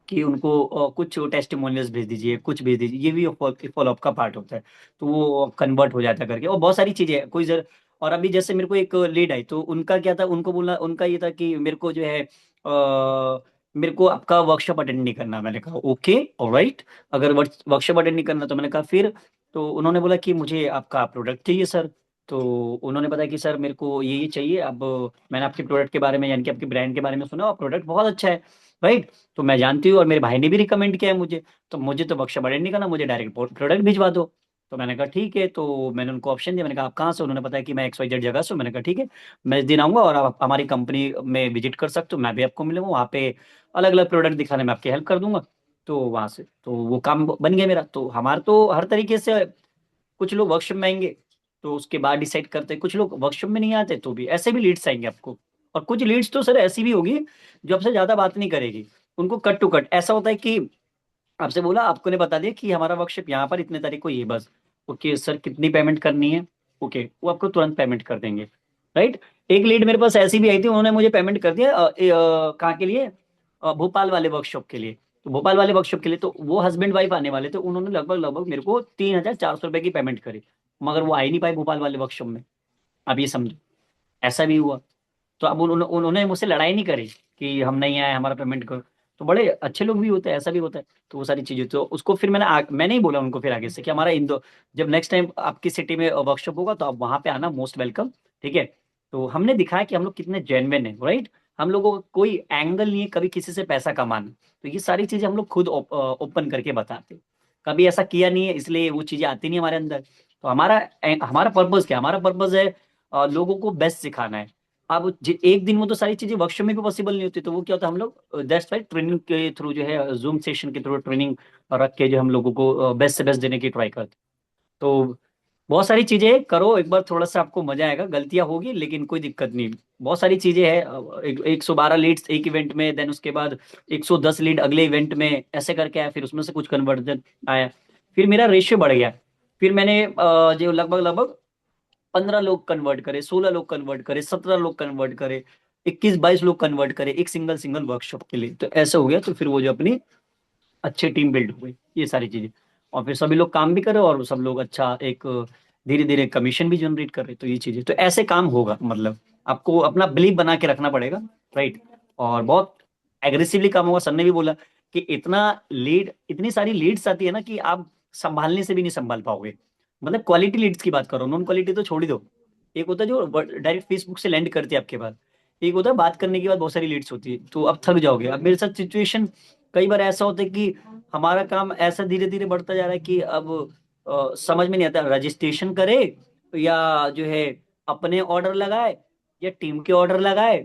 [SPEAKER 1] कि उनको कुछ टेस्टिमोनियल्स भेज दीजिए, कुछ भेज दीजिए, ये भी फॉलोअप का पार्ट होता है। तो वो कन्वर्ट हो जाता है करके, और बहुत सारी चीजें हैं कोई जर। और अभी जैसे मेरे को एक लीड आई, तो उनका क्या था, उनको बोलना उनका ये था कि मेरे को जो है मेरे को आपका वर्कशॉप अटेंड नहीं करना। मैंने कहा ओके, ऑलराइट। अगर वर्कशॉप अटेंड नहीं करना तो मैंने कहा फिर, तो उन्होंने बोला कि मुझे आपका प्रोडक्ट चाहिए सर। तो उन्होंने बताया कि सर मेरे को ये चाहिए। अब मैंने आपके प्रोडक्ट के बारे में, यानी कि आपके ब्रांड के बारे में सुना, और प्रोडक्ट बहुत अच्छा है, राइट। तो मैं जानती हूँ, और मेरे भाई ने भी रिकमेंड किया है मुझे, तो मुझे तो बख्शा बड़े नहीं करना, मुझे डायरेक्ट प्रोडक्ट भिजवा दो। तो मैंने कहा ठीक है। तो मैंने उनको ऑप्शन दिया, मैंने कहा आप कहाँ से? उन्होंने बताया कि मैं XYZ जगह से हूँ। मैंने कहा ठीक है, मैं इस दिन आऊंगा और आप हमारी कंपनी में विजिट कर सकते हो, मैं भी आपको मिलूंगा वहाँ पे, अलग अलग प्रोडक्ट दिखाने में आपकी हेल्प कर दूंगा। तो वहां से तो वो काम बन गया मेरा। तो हमारा तो हर तरीके से, कुछ लोग वर्कशॉप में आएंगे तो उसके बाद डिसाइड करते हैं, कुछ लोग वर्कशॉप में नहीं आते तो भी ऐसे भी लीड्स आएंगे आपको। और कुछ लीड्स तो सर ऐसी भी होगी जो आपसे ज्यादा बात नहीं करेगी, उनको कट टू कट ऐसा होता है कि आपसे बोला, आपको ने बता दिया कि हमारा वर्कशॉप यहाँ पर इतने तारीख को, ये बस ओके सर कितनी पेमेंट करनी है, ओके वो आपको तुरंत पेमेंट कर देंगे, राइट। एक लीड मेरे पास ऐसी भी आई थी, उन्होंने मुझे पेमेंट कर दिया कहाँ के लिए, भोपाल वाले वर्कशॉप के लिए। तो भोपाल वाले वर्कशॉप के लिए तो वो हस्बैंड वाइफ आने वाले थे, उन्होंने लगभग लगभग मेरे को 3,400 रुपए की पेमेंट करी, मगर वो आ ही नहीं पाए भोपाल वाले वर्कशॉप में। अब ये समझो, ऐसा भी हुआ। तो अब उन्होंने मुझसे लड़ाई नहीं करी कि हम नहीं आए, हमारा पेमेंट करो। तो बड़े अच्छे लोग भी होते हैं, ऐसा भी होता है। तो वो सारी चीजें, तो उसको फिर मैंने ही बोला उनको फिर आगे से कि हमारा इंदौर, जब नेक्स्ट टाइम आपकी सिटी में वर्कशॉप होगा तो आप वहां पे आना, मोस्ट वेलकम, ठीक है। तो हमने दिखाया कि हम लोग कितने जेन्युइन है, राइट। हम लोगों को कोई एंगल नहीं है कभी किसी से पैसा कमाना। तो ये सारी चीजें हम लोग खुद ओपन करके बताते हैं। कभी ऐसा किया नहीं है, इसलिए वो चीजें आती नहीं हमारे अंदर। तो हमारा हमारा पर्पज क्या, हमारा पर्पज है लोगों को बेस्ट सिखाना है। अब एक दिन में तो सारी चीजें वर्कशॉप में भी पॉसिबल नहीं होती, तो वो क्या होता है, हम लोग दैट्स वाई ट्रेनिंग के थ्रू जो है, जूम सेशन के थ्रू ट्रेनिंग रख के जो हम लोगों को बेस्ट से बेस्ट देने की ट्राई करते हैं। तो बहुत सारी चीजें करो एक बार, थोड़ा सा आपको मजा आएगा, गलतियां होगी लेकिन कोई दिक्कत नहीं। बहुत सारी चीजें हैं, 112 लीड्स एक इवेंट में, देन उसके बाद 110 लीड अगले इवेंट में, ऐसे करके आया, फिर उसमें से कुछ कन्वर्जन आया, फिर मेरा रेशियो बढ़ गया। फिर मैंने जो लगभग लगभग 15 लोग कन्वर्ट करे, 16 लोग कन्वर्ट करे, 17 लोग कन्वर्ट करे, 21-22 लोग कन्वर्ट करे एक सिंगल सिंगल वर्कशॉप के लिए। तो ऐसा हो गया, तो फिर वो जो अपनी अच्छी टीम बिल्ड हो गई, ये सारी चीजें। और फिर सभी लोग काम भी करे, और सब लोग अच्छा एक धीरे धीरे कमीशन भी जनरेट कर रहे। तो ये चीजें, तो ऐसे काम होगा, मतलब आपको अपना बिलीव बना के रखना पड़ेगा, राइट। और बहुत एग्रेसिवली काम होगा। सर ने भी बोला कि इतनी सारी लीड्स आती है ना कि आप संभालने से भी नहीं संभाल पाओगे। मतलब क्वालिटी लीड्स की बात करो, नॉन क्वालिटी तो छोड़ ही दो। एक होता है जो डायरेक्ट फेसबुक से लैंड करती है आपके पास, एक होता है बात करने के बाद बहुत सारी लीड्स होती है, तो अब थक जाओगे। अब मेरे साथ सिचुएशन कई बार ऐसा होता है कि हमारा काम ऐसा धीरे धीरे बढ़ता जा रहा है कि अब समझ में नहीं आता रजिस्ट्रेशन करे या जो है अपने ऑर्डर लगाए, या टीम के ऑर्डर लगाए,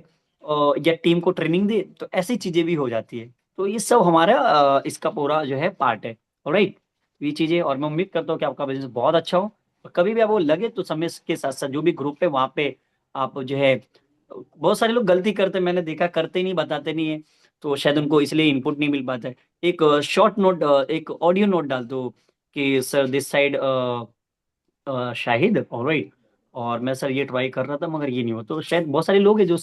[SPEAKER 1] या टीम को ट्रेनिंग दे, तो ऐसी चीजें भी हो जाती है। तो ये सब हमारा इसका पूरा जो है पार्ट है, राइट। ये चीजें, और मैं उम्मीद करता हूँ कि आपका बिजनेस बहुत अच्छा हो। और कभी भी आपको लगे तो समय के साथ साथ जो भी ग्रुप है वहां पे आप जो है, बहुत सारे लोग गलती करते हैं, मैंने देखा, करते नहीं, बताते नहीं है, तो शायद उनको इसलिए इनपुट नहीं मिल पाता है। एक शॉर्ट नोट, एक ऑडियो नोट डाल दो कि sir this side Shahid, alright, और मैं सर ये ट्राई कर रहा था मगर ये नहीं हो। तो शायद बहुत सारे लोग हैं जो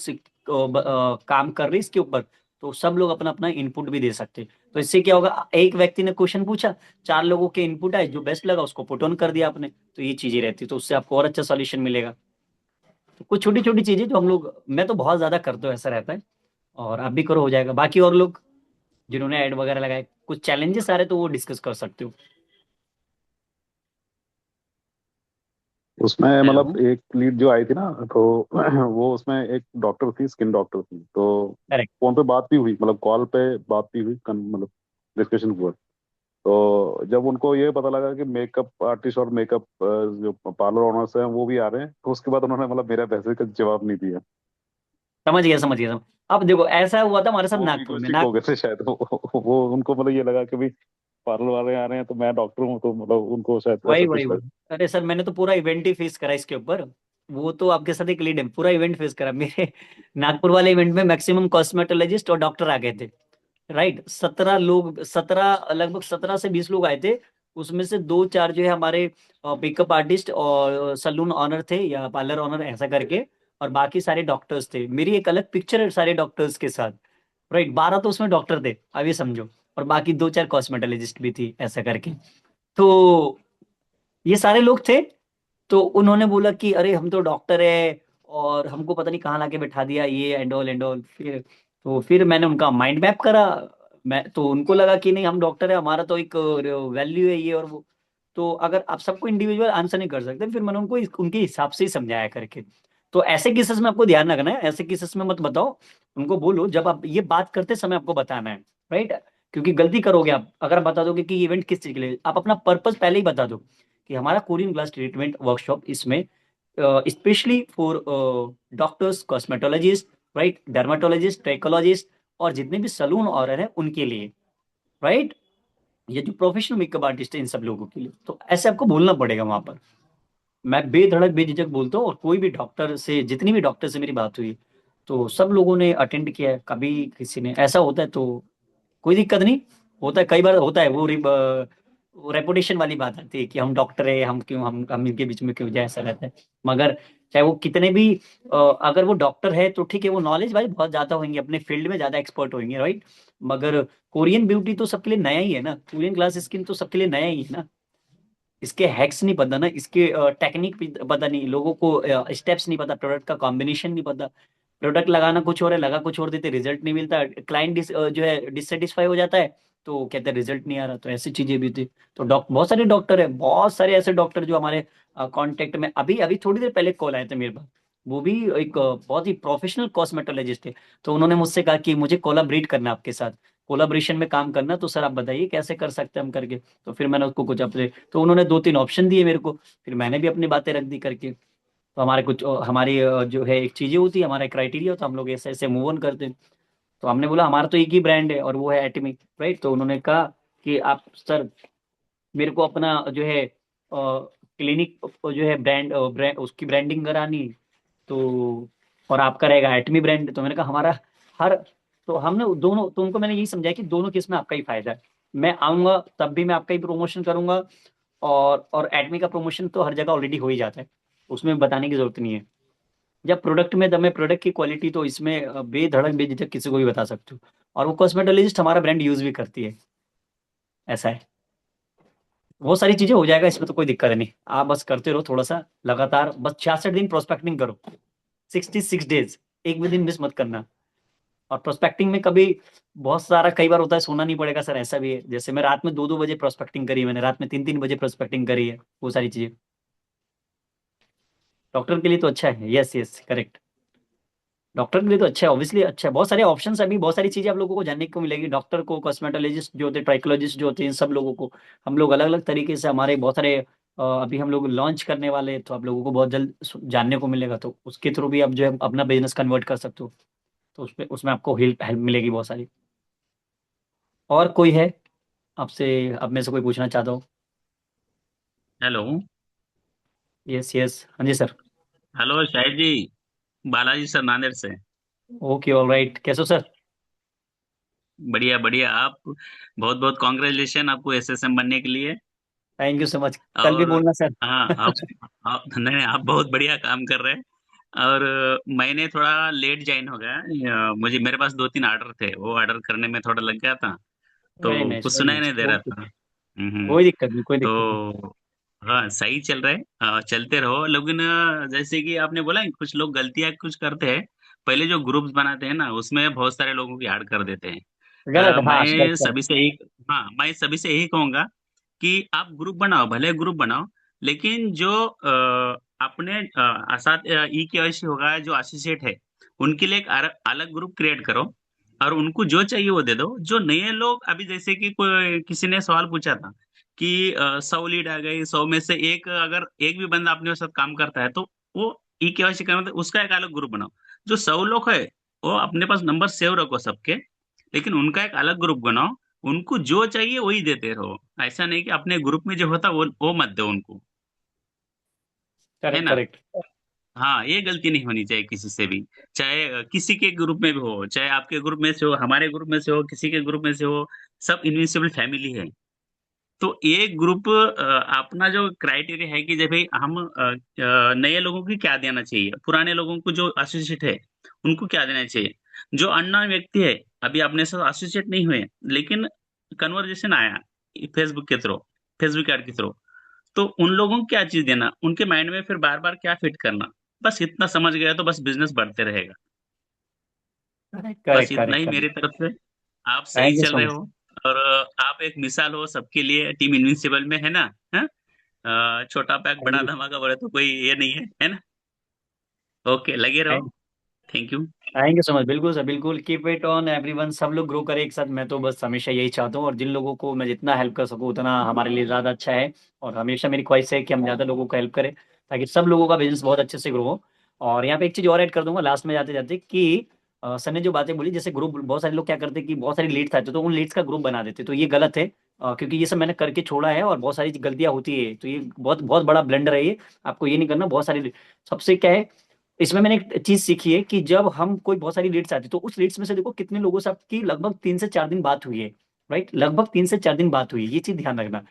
[SPEAKER 1] काम कर रहे हैं इसके ऊपर, तो सब लोग अपना अपना इनपुट भी दे सकते हैं। तो इससे क्या होगा, एक व्यक्ति ने क्वेश्चन पूछा, 4 लोगों के इनपुट आए, जो बेस्ट लगा उसको पुट ऑन कर दिया आपने। तो ये चीजें रहती है, तो उससे आपको और अच्छा सॉल्यूशन मिलेगा। तो कुछ छोटी छोटी चीजें जो हम लोग, मैं तो बहुत ज्यादा करता हूँ, ऐसा रहता है। और आप भी करो, हो जाएगा। बाकी और लोग जिन्होंने ऐड वगैरह लगाए, कुछ चैलेंजेस आ रहे तो वो डिस्कस कर सकते हो।
[SPEAKER 3] उसमें
[SPEAKER 1] हेलो।
[SPEAKER 3] मतलब एक लीड जो आई थी ना, तो वो उसमें एक डॉक्टर थी, स्किन डॉक्टर थी, तो
[SPEAKER 1] करेक्ट।
[SPEAKER 3] फोन पे बात भी हुई, मतलब कॉल पे बात भी हुई, मतलब डिस्कशन हुआ। तो जब उनको ये पता लगा कि मेकअप आर्टिस्ट और मेकअप जो पार्लर ओनर्स हैं वो भी आ रहे हैं, तो उसके बाद उन्होंने मतलब मेरा पैसे का जवाब नहीं दिया।
[SPEAKER 1] समझ गया समझ गया अब देखो, ऐसा हुआ था हमारे साथ
[SPEAKER 3] वो
[SPEAKER 1] नागपुर में
[SPEAKER 3] इगोइस्टिक हो गए थे शायद। वो उनको मतलब ये लगा कि भाई पार्लर वाले आ रहे हैं तो मैं डॉक्टर हूँ, तो मतलब उनको शायद
[SPEAKER 1] वही
[SPEAKER 3] ऐसा
[SPEAKER 1] वही
[SPEAKER 3] कुछ
[SPEAKER 1] वही।
[SPEAKER 3] लगा।
[SPEAKER 1] अरे सर, मैंने तो पूरा इवेंट ही फेस करा इसके ऊपर। वो तो आपके साथ एक लीड है, पूरा इवेंट फेस करा मेरे। नागपुर वाले इवेंट में मैक्सिमम कॉस्मेटोलॉजिस्ट और डॉक्टर आ गए थे। राइट, 17 लोग, 17, लगभग 17 से 20 लोग आए थे। उसमें से दो चार जो है हमारे मेकअप आर्टिस्ट और सलून ऑनर थे या पार्लर ऑनर ऐसा करके। और बाकी सारे डॉक्टर्स थे, मेरी एक अलग पिक्चर है सारे डॉक्टर्स के साथ। राइट, 12 तो उसमें डॉक्टर थे, अब ये समझो। और बाकी दो चार कॉस्मेटोलॉजिस्ट भी थी ऐसा करके। तो ये सारे लोग थे। तो उन्होंने बोला कि अरे हम तो डॉक्टर है, और हमको पता नहीं कहाँ लाके बैठा दिया, ये एंड ऑल। फिर मैंने उनका माइंड मैप करा। मैं तो उनको लगा कि नहीं, हम डॉक्टर है, हमारा तो एक वैल्यू है ये और वो। तो अगर आप सबको इंडिविजुअल आंसर नहीं कर सकते, फिर मैंने उनको उनके हिसाब से ही समझाया करके। तो ऐसे केसेस में आपको ध्यान रखना है, ऐसे केसेस में मत बताओ। उनको बोलो जब आप ये बात करते समय आपको बताना है। राइट। क्योंकि गलती करोगे आप अगर आप बता दोगे कि इवेंट किस चीज के लिए, आप अपना पर्पस पहले ही बता दो कि हमारा कोरियन ग्लास ट्रीटमेंट वर्कशॉप इसमें specially for doctors, cosmetologist, right, dermatologist, trichologist, और जितने भी सलून ऑनर हैं उनके लिए। राइट। ये जो प्रोफेशनल मेकअप आर्टिस्ट है इन सब लोगों के लिए, तो ऐसे आपको बोलना पड़ेगा वहां पर। मैं बेधड़क बेझिझक बोलता हूँ, और कोई भी डॉक्टर से, जितनी भी डॉक्टर से मेरी बात हुई, तो सब लोगों ने अटेंड किया है। कभी किसी ने ऐसा होता है तो कोई दिक्कत नहीं। होता है, कई बार होता है, वो रेपुटेशन वाली बात आती है कि हम डॉक्टर है, हम क्यों, हम इनके बीच में क्यों जाए, ऐसा रहता है। मगर चाहे वो कितने भी अगर वो डॉक्टर है तो ठीक है, वो नॉलेज भाई बहुत ज्यादा होंगे, अपने फील्ड में ज्यादा एक्सपर्ट होंगे। राइट। मगर कोरियन ब्यूटी तो सबके लिए नया ही है ना, कोरियन ग्लास स्किन तो सबके लिए नया ही है ना। इसके हैक्स नहीं पता ना, इसके टेक्निक भी पता नहीं लोगों को, स्टेप्स नहीं पता, प्रोडक्ट का कॉम्बिनेशन नहीं पता। प्रोडक्ट लगाना कुछ और है, लगा कुछ और देते, रिजल्ट नहीं मिलता, क्लाइंट जो है डिससेटिस्फाई हो जाता है। तो कहते हैं रिजल्ट नहीं आ रहा, तो ऐसी चीजें भी थी। तो बहुत सारे डॉक्टर है, बहुत सारे ऐसे डॉक्टर जो हमारे कांटेक्ट में, अभी अभी थोड़ी देर पहले कॉल आए थे मेरे पास। वो भी एक बहुत ही प्रोफेशनल कॉस्मेटोलॉजिस्ट है। तो उन्होंने मुझसे कहा कि मुझे कोलाबरेट करना है आपके साथ, कोलाब्रेशन में काम करना, तो सर आप बताइए कैसे कर सकते हैं हम करके। तो फिर मैंने उसको कुछ अपने, तो उन्होंने दो तीन ऑप्शन दिए मेरे को। फिर मैंने भी अपनी बातें रख दी करके। तो हमारे कुछ हमारी जो है एक चीजें होती है, हमारा क्राइटेरिया होता है, हम लोग ऐसे ऐसे मूव ऑन करते हैं। तो हमने बोला हमारा तो एक ही ब्रांड है और वो है एटमी। राइट। तो उन्होंने कहा कि आप सर मेरे को अपना जो है क्लिनिक जो है ब्रांड उसकी ब्रांडिंग करानी। तो और आपका रहेगा एटमी ब्रांड। तो मैंने कहा हमारा हर, तो हमने दोनों, तो उनको मैंने यही समझाया कि दोनों केस में आपका ही फायदा है। मैं आऊंगा तब भी मैं आपका ही प्रमोशन करूंगा। और एटमी का प्रमोशन तो हर जगह ऑलरेडी हो ही जाता है, उसमें बताने की जरूरत नहीं है। जब प्रोडक्ट में दम है, प्रोडक्ट की क्वालिटी, तो इसमें बेधड़क बेझिझक किसी को भी बता सकते हो। और वो कॉस्मेटोलॉजिस्ट हमारा ब्रांड यूज भी करती है। ऐसा है। वो सारी चीजें हो जाएगा, इसमें तो कोई दिक्कत नहीं। आप बस करते रहो थोड़ा सा लगातार, बस 66 दिन प्रोस्पेक्टिंग करो, 66 डेज, एक भी दिन मिस मत करना। और प्रोस्पेक्टिंग में कभी, बहुत सारा कई बार होता है सोना नहीं पड़ेगा सर, ऐसा भी है। जैसे मैं रात में 2-2 बजे प्रोस्पेक्टिंग करी है, मैंने रात में 3-3 बजे प्रोस्पेक्टिंग करी है, वो सारी चीजें डॉक्टर के लिए तो अच्छा है। Yes yes correct. डॉक्टर के लिए तो अच्छा है, ऑब्वियसली अच्छा है। बहुत सारे ऑप्शंस, अभी बहुत सारी चीजें आप लोगों को जानने को मिलेगी, डॉक्टर को, कॉस्मेटोलॉजिस्ट जो होते हैं, ट्राइकोलॉजिस्ट जो होते हैं, इन सब लोगों को हम लोग अलग अलग तरीके से, हमारे बहुत सारे अभी हम लोग लॉन्च करने वाले हैं, तो आप लोगों को बहुत जल्द जानने को मिलेगा। तो उसके थ्रू भी आप जो है अपना बिजनेस कन्वर्ट कर सकते हो। तो उसमें उसमें आपको हेल्प हेल्प मिलेगी बहुत सारी। और कोई है आपसे, अब में से कोई पूछना चाहता हो?
[SPEAKER 5] हेलो।
[SPEAKER 1] यस यस, हाँ जी सर।
[SPEAKER 5] हेलो शाहिद जी, बालाजी सर नांदेड़ से।
[SPEAKER 1] ओके ऑल राइट, कैसे हो सर?
[SPEAKER 5] बढ़िया बढ़िया। आप बहुत बहुत कॉन्ग्रेचुलेशन आपको एसएसएम बनने के लिए।
[SPEAKER 1] थैंक यू सो मच, कल भी
[SPEAKER 5] और
[SPEAKER 1] बोलना सर।
[SPEAKER 5] हाँ, आप नहीं नहीं, आप बहुत बढ़िया काम कर रहे हैं। और मैंने थोड़ा लेट ज्वाइन हो गया। मुझे मेरे पास दो तीन ऑर्डर थे, वो ऑर्डर करने में थोड़ा लग गया था,
[SPEAKER 1] वेरी
[SPEAKER 5] तो
[SPEAKER 1] नाइस
[SPEAKER 5] कुछ
[SPEAKER 1] वेरी
[SPEAKER 5] सुनाई
[SPEAKER 1] नाइस,
[SPEAKER 5] नहीं दे रहा
[SPEAKER 1] ओके।
[SPEAKER 5] था।
[SPEAKER 1] कोई दिक्कत नहीं, कोई दिक्कत नहीं।
[SPEAKER 5] तो हाँ, सही चल रहा है। चलते रहो। लेकिन जैसे कि आपने बोला कि कुछ लोग गलतियां कुछ करते हैं। पहले जो ग्रुप्स बनाते हैं ना, उसमें बहुत सारे लोगों की ऐड कर देते हैं।
[SPEAKER 1] गलत, हाँ,
[SPEAKER 5] मैं
[SPEAKER 1] करेक्ट करेक्ट।
[SPEAKER 5] सभी से यही, हाँ, मैं सभी से यही कहूंगा कि आप ग्रुप बनाओ, भले ग्रुप बनाओ, लेकिन जो अपने साथ ई केवाईसी होगा, जो एसोसिएट है, उनके लिए एक अलग ग्रुप क्रिएट करो, और उनको जो चाहिए वो दे दो। जो नए लोग, अभी जैसे कि कोई किसी ने सवाल पूछा था कि 100 लीड आ गई, 100 में से एक, अगर एक भी बंदा अपने साथ काम करता है, तो वो ई केवाईसी करना, तो उसका एक अलग ग्रुप बनाओ। जो 100 लोग है, वो अपने पास नंबर सेव रखो सबके, लेकिन उनका एक अलग ग्रुप बनाओ, उनको जो चाहिए वही देते रहो। ऐसा नहीं कि अपने ग्रुप में जो होता वो मत दो उनको, है
[SPEAKER 1] करेक्ट
[SPEAKER 5] ना।
[SPEAKER 1] करेक्ट।
[SPEAKER 5] हाँ, ये गलती नहीं होनी चाहिए किसी से भी, चाहे किसी के ग्रुप में भी हो, चाहे आपके ग्रुप में से हो, हमारे ग्रुप में से हो, किसी के ग्रुप में से हो, सब इनविजिबल फैमिली है। तो एक ग्रुप अपना जो क्राइटेरिया है कि जब भाई हम नए लोगों को क्या देना चाहिए, पुराने लोगों को जो एसोसिएट है उनको क्या देना चाहिए, जो अननोन व्यक्ति है, अभी अपने साथ एसोसिएट नहीं हुए, लेकिन कन्वर्जेशन आया फेसबुक के थ्रू, फेसबुक ऐड के थ्रू, तो उन लोगों को क्या चीज देना, उनके माइंड में फिर बार बार क्या फिट करना, बस इतना समझ गया तो बस बिजनेस बढ़ते रहेगा।
[SPEAKER 1] करेक्ट
[SPEAKER 5] बस
[SPEAKER 1] करेक्ट
[SPEAKER 5] इतना
[SPEAKER 1] करेक्ट
[SPEAKER 5] ही
[SPEAKER 1] करेक्ट।
[SPEAKER 5] मेरी तरफ से। आप सही
[SPEAKER 1] थैंक यू
[SPEAKER 5] चल
[SPEAKER 1] सो
[SPEAKER 5] रहे
[SPEAKER 1] मच।
[SPEAKER 5] हो, और आप एक मिसाल हो सबके लिए, टीम इनविंसिबल में, है ना। हाँ? छोटा पैक
[SPEAKER 1] थैंक
[SPEAKER 5] बड़ा
[SPEAKER 1] यू।
[SPEAKER 5] धमाका बोले तो कोई ये नहीं है ना। ओके, लगे रहो। Thank you.
[SPEAKER 1] Thank you so much, बिल्कुल सर, बिल्कुल, कीप इट ऑन एवरीवन, सब लोग ग्रो करें एक साथ। मैं तो बस हमेशा यही चाहता हूँ, और जिन लोगों को मैं जितना हेल्प कर सकूँ उतना हमारे लिए ज़्यादा अच्छा है। और हमेशा मेरी ख्वाहिश है कि हम ज़्यादा लोगों को हेल्प करें, ताकि सब लोगों का बिजनेस बहुत अच्छे से ग्रो हो। और यहाँ पे एक चीज़ और ऐड कर दूंगा लास्ट में जाते जाते, कि सर ने जो बातें बोली, जैसे ग्रुप, बहुत सारे लोग क्या करते हैं कि बहुत सारी लीड्स आते हैं तो उन लीड्स का ग्रुप बना देते हैं, तो ये गलत है। क्योंकि ये सब मैंने करके छोड़ा है, और बहुत सारी गलतियां होती है, तो ये बहुत बहुत बड़ा ब्लंडर है ये। आपको ये नहीं करना। बहुत सारी, सबसे क्या है, इसमें मैंने एक चीज सीखी है कि जब हम कोई बहुत सारी लीड्स आती है, तो उस लीड्स में से देखो कितने लोगों से आपकी लगभग 3 से 4 दिन बात हुई है। राइट, लगभग 3 से 4 दिन बात हुई है, ये चीज ध्यान रखना।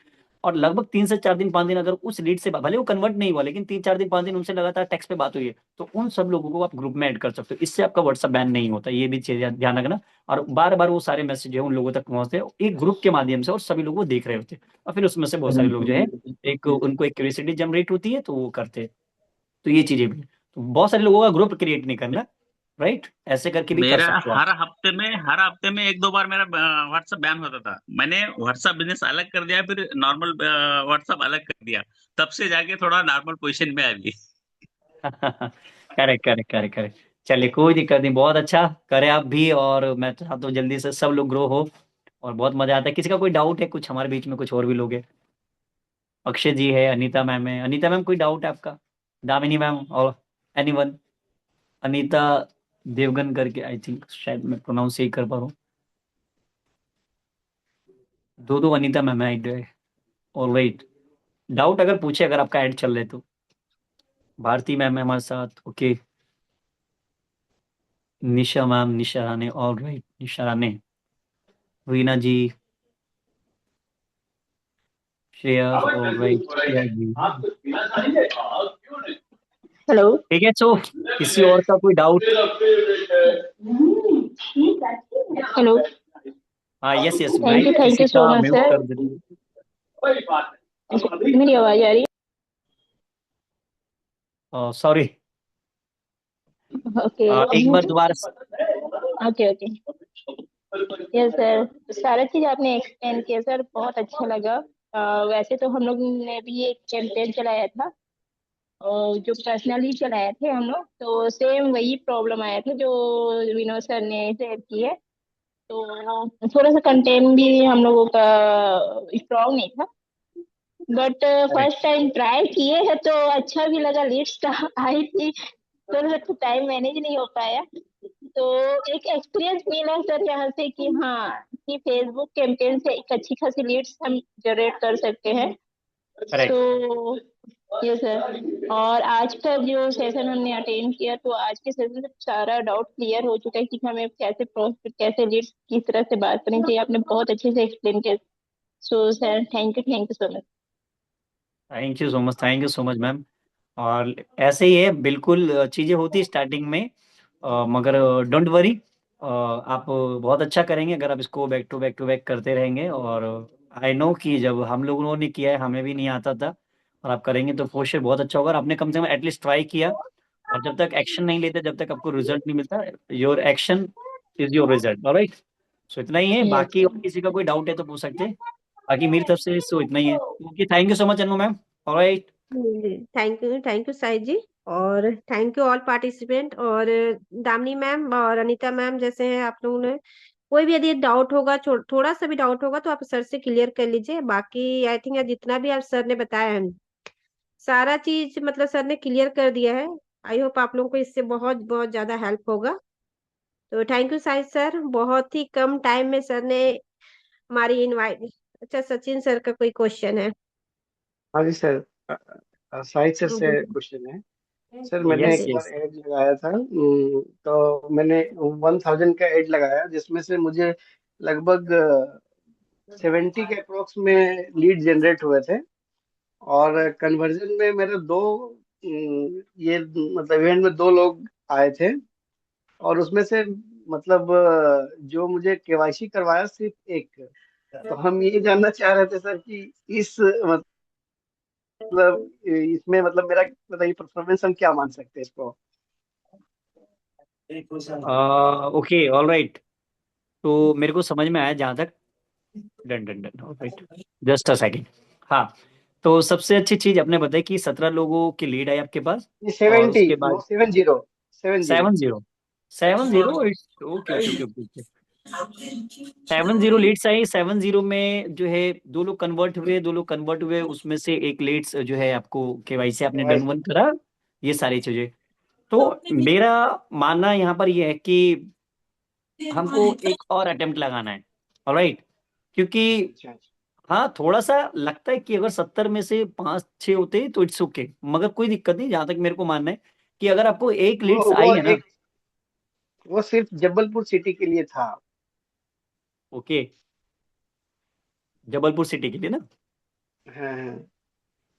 [SPEAKER 1] और लगभग 3 से 4 दिन 5 दिन अगर उस लीड से भले वो कन्वर्ट नहीं हुआ, लेकिन 3 4 दिन 5 दिन उनसे लगातार टेक्स्ट पे बात हुई है, तो उन सब लोगों को आप ग्रुप में ऐड कर सकते हो। इससे आपका व्हाट्सएप बैन नहीं होता, ये भी चीज ध्यान रखना। और बार बार वो सारे मैसेज जो है उन लोगों तक पहुंचते हैं एक ग्रुप के माध्यम से, और सभी लोग वो देख रहे होते हैं, और फिर उसमें से बहुत सारे लोग जो है, एक उनको एक क्यूरियोसिटी जनरेट होती है, तो वो करते हैं। तो ये चीजें भी हैं। तो बहुत सारे लोगों का ग्रुप क्रिएट नहीं करना। राइट, ऐसे करके भी कर
[SPEAKER 5] मेरा
[SPEAKER 1] सकते हो आप।
[SPEAKER 5] हर हफ्ते में एक दो बार मेरा व्हाट्सएप बैन होता था। मैंने व्हाट्सएप बिजनेस अलग कर दिया, फिर नॉर्मल व्हाट्सएप अलग कर दिया, तब से जाके थोड़ा नॉर्मल पोजीशन में आ गई।
[SPEAKER 1] Correct correct correct correct. चलिए, कोई दिक्कत नहीं, बहुत अच्छा करें आप भी, और मैं चाहता हूँ जल्दी से सब लोग ग्रो हो। और बहुत मजा आता है। किसी का कोई डाउट है कुछ, हमारे बीच में कुछ और भी लोग हैं। अक्षय जी है, अनीता मैम है। अनीता मैम, कोई डाउट है आपका? दामिनी मैम, और एनीवन? अनीता देवगन करके, आई थिंक, शायद मैं प्रोनाउंस सही कर पा रहा हूँ। दो दो अनीता मैम है। और वेट, डाउट अगर पूछे, अगर आपका ऐड चल रहे तो। भारती मैम है हमारे साथ, ओके। निशा मैम, निशा राणे, ऑल राइट, निशा राणे। रीना जी, श्रेया, ऑल राइट, श्रेया जी।
[SPEAKER 2] हेलो।
[SPEAKER 1] ठीक है, सो किसी और का कोई डाउट?
[SPEAKER 2] हेलो।
[SPEAKER 1] हाँ, यस यस भाई,
[SPEAKER 2] थैंक
[SPEAKER 1] किसी
[SPEAKER 2] यू सो
[SPEAKER 1] का
[SPEAKER 2] मच
[SPEAKER 1] म्यूट
[SPEAKER 2] सर।
[SPEAKER 1] कर दीजिए।
[SPEAKER 2] मेरी आवाज आ रही
[SPEAKER 1] सॉरी,
[SPEAKER 2] है? ओके।
[SPEAKER 1] एक बार दोबारा
[SPEAKER 2] ओके ओके। यस सर, सारा चीज आपने एक्सप्लेन किया सर, बहुत अच्छा लगा। वैसे तो हम लोग ने भी एक कैंपेन चलाया था, और जो पर्सनली चलाए थे हम लोग, तो सेम वही प्रॉब्लम आया था जो विनोद सर ने शेयर की है। तो थोड़ा सा कंटेंट भी हम लोगों का स्ट्रॉन्ग नहीं था, बट फर्स्ट टाइम ट्राई किए हैं तो अच्छा भी लगा। लिस्ट आई थी, थोड़ा सा टाइम मैनेज नहीं हो पाया, तो एक एक्सपीरियंस मिला सर यहाँ से कि हाँ, कि फेसबुक कैंपेन से एक अच्छी खासी लीड्स हम जनरेट कर सकते हैं।
[SPEAKER 1] करेक्ट।
[SPEAKER 2] तो ये सर, और आज का जो सेशन हमने अटेंड किया, तो आज के सेशन से सारा डाउट क्लियर हो चुका है कि हमें कैसे प्रॉफिट, कैसे लीड्स, किस तरह से बात करनी चाहिए। आपने बहुत अच्छे से एक्सप्लेन किया। So sir, thank you so much.
[SPEAKER 1] Thank you so much, thank you so much ma'am. और ऐसे ही है बिल्कुल, चीज़ें होती है स्टार्टिंग में, मगर डोंट वरी, आप बहुत अच्छा करेंगे अगर आप इसको back to back to back करते रहेंगे। और आई नो कि जब हम लोगों ने किया है, हमें भी नहीं आता था, और आप करेंगे तो फोर बहुत अच्छा होगा। और आपने कम से कम एटलीस्ट ट्राई किया, और जब तक एक्शन नहीं लेते, जब तक आपको रिजल्ट नहीं मिलता, your action is your result, alright. So इतना ही है,
[SPEAKER 2] यस
[SPEAKER 1] बाकी और किसी का कोई डाउट है तो पूछ सकते हैं। बाकी मेरी तरफ से सो इतना ही है। Okay, thank you so much Anu ma'am. Alright.
[SPEAKER 2] Thank you Sahid ji. और थैंक यू ऑल पार्टिसिपेंट। और दामिनी मैम और अनीता मैम जैसे हैं, आप लोगों ने कोई भी यदि डाउट होगा, थोड़ा सा भी डाउट होगा तो आप सर से क्लियर कर लीजिए। बाकी आई थिंक जितना भी आप सर ने बताया है, सारा चीज मतलब सर ने क्लियर कर दिया है। आई होप आप लोगों को इससे बहुत बहुत ज्यादा हेल्प होगा। तो थैंक यू साहिद सर, बहुत ही कम टाइम में सर ने हमारी इनवाइट। अच्छा, सचिन सर का कोई क्वेश्चन है?
[SPEAKER 6] हाँ जी सर। साहिद सर
[SPEAKER 2] हाँ,
[SPEAKER 6] से
[SPEAKER 2] बोलिए।
[SPEAKER 6] क्वेश्चन है। सर मैंने
[SPEAKER 1] यस
[SPEAKER 6] एक बार
[SPEAKER 1] यस।
[SPEAKER 6] एड लगाया था, तो मैंने 1000 का एड लगाया, जिसमें से मुझे लगभग 70 के अप्रोक्स में लीड जनरेट हुए थे। और कन्वर्जन में मेरे दो ये मतलब इवेंट में दो लोग आए थे। और उसमें से मतलब जो मुझे केवाईसी करवाया सिर्फ एक। तो हम ये जानना चाह रहे थे सर कि इस मतलब इसमें मतलब मेरा मतलब ये परफॉर्मेंस हम क्या मान सकते हैं इसको।
[SPEAKER 1] Okay alright. तो मेरे को समझ में आया जहाँ तक। Done done done, alright. Just a second. हाँ, तो सबसे अच्छी चीज आपने बताई कि 17 लोगों की लीड है आपके पास।
[SPEAKER 6] ये
[SPEAKER 1] और
[SPEAKER 6] 70,
[SPEAKER 1] उसके
[SPEAKER 6] नो
[SPEAKER 1] बाद
[SPEAKER 6] 70, 70।
[SPEAKER 1] 7-0। 7-0, it's okay okay okay okay. 7-0 leads आई। 7-0 में जो है दो लोग कन्वर्ट हुए, दो लोग कन्वर्ट हुए, उसमें से एक लीड्स जो है आपको केवाईसी आपने डन वन करा। ये सारी चीजें। तो मेरा मानना यहाँ पर ये है कि हमको एक और अटेम्प्ट लगाना है। ऑलराइट। क्योंकि
[SPEAKER 6] अच्छा अच्छा।
[SPEAKER 1] हाँ, थोड़ा सा लगता है कि अगर 70 में से 5-6 होते तो इट्स ओके, मगर कोई दिक्कत नहीं, जहां तक मेरे को मानना है कि अगर आपको एक लीड्स
[SPEAKER 6] वो
[SPEAKER 1] आई है ना।
[SPEAKER 6] एक वो सिर्फ जबलपुर सिटी के लिए था।
[SPEAKER 1] ओके, जबलपुर सिटी के लिए ना।
[SPEAKER 6] हाँ हाँ।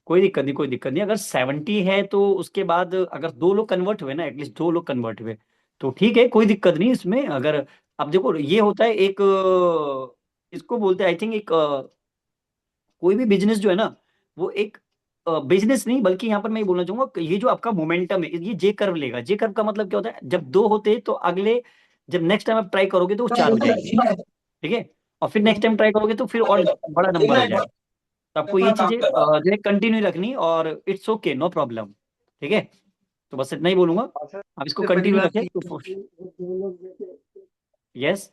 [SPEAKER 1] कोई दिक्कत नहीं, कोई दिक्कत नहीं। अगर 70 है तो उसके बाद अगर दो लोग कन्वर्ट हुए ना, एटलीस्ट दो लोग कन्वर्ट हुए, तो ठीक है, कोई दिक्कत नहीं इसमें। अगर अब देखो ये होता है एक इसको बोलते हैं आई थिंक एक कोई भी बिजनेस जो है ना, वो एक बिजनेस नहीं, बल्कि यहाँ पर मैं ये बोलना चाहूंगा कि ये जो आपका मोमेंटम है, ये जे कर्व लेगा। जे कर्व का मतलब क्या होता है, जब दो होते हैं तो अगले, जब नेक्स्ट टाइम आप ट्राई करोगे तो वो चार हो जाएंगे। ठीक है। और फिर नेक्स्ट टाइम ट्राई करोगे तो फिर और बड़ा नंबर हो जाएगा। तो आपको ये चीजें जो है कंटिन्यू रखनी, और इट्स ओके, नो प्रॉब्लम। ठीक है। तो बस इतना ही बोलूंगा।
[SPEAKER 6] और सर
[SPEAKER 1] आप इसको
[SPEAKER 6] से पहली
[SPEAKER 1] कंटिन्यू
[SPEAKER 6] बात
[SPEAKER 1] रखें
[SPEAKER 6] ये
[SPEAKER 1] तो।
[SPEAKER 6] कि वो दो लोग जैसे।
[SPEAKER 1] Yes.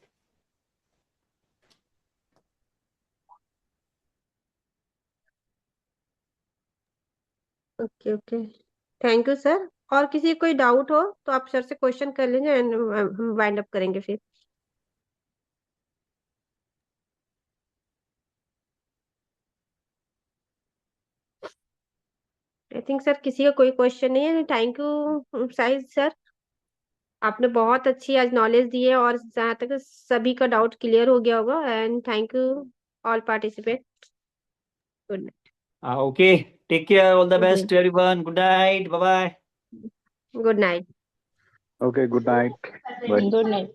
[SPEAKER 2] Okay okay, thank you sir. और किसी को कोई डाउट हो तो आप सर से क्वेश्चन कर लीजिए एंड हम वाइंड अप करेंगे फिर। आई थिंक सर किसी का कोई क्वेश्चन नहीं है। थैंक यू साहिद सर, आपने बहुत अच्छी आज नॉलेज दी है और जहाँ तक सभी का डाउट क्लियर हो गया होगा। And thank you all participate. Good
[SPEAKER 1] okay. Take care, all the
[SPEAKER 2] night.
[SPEAKER 1] Best to everyone, good night, bye bye.
[SPEAKER 2] Good night.
[SPEAKER 3] Okay, good night, bye.
[SPEAKER 2] Good night.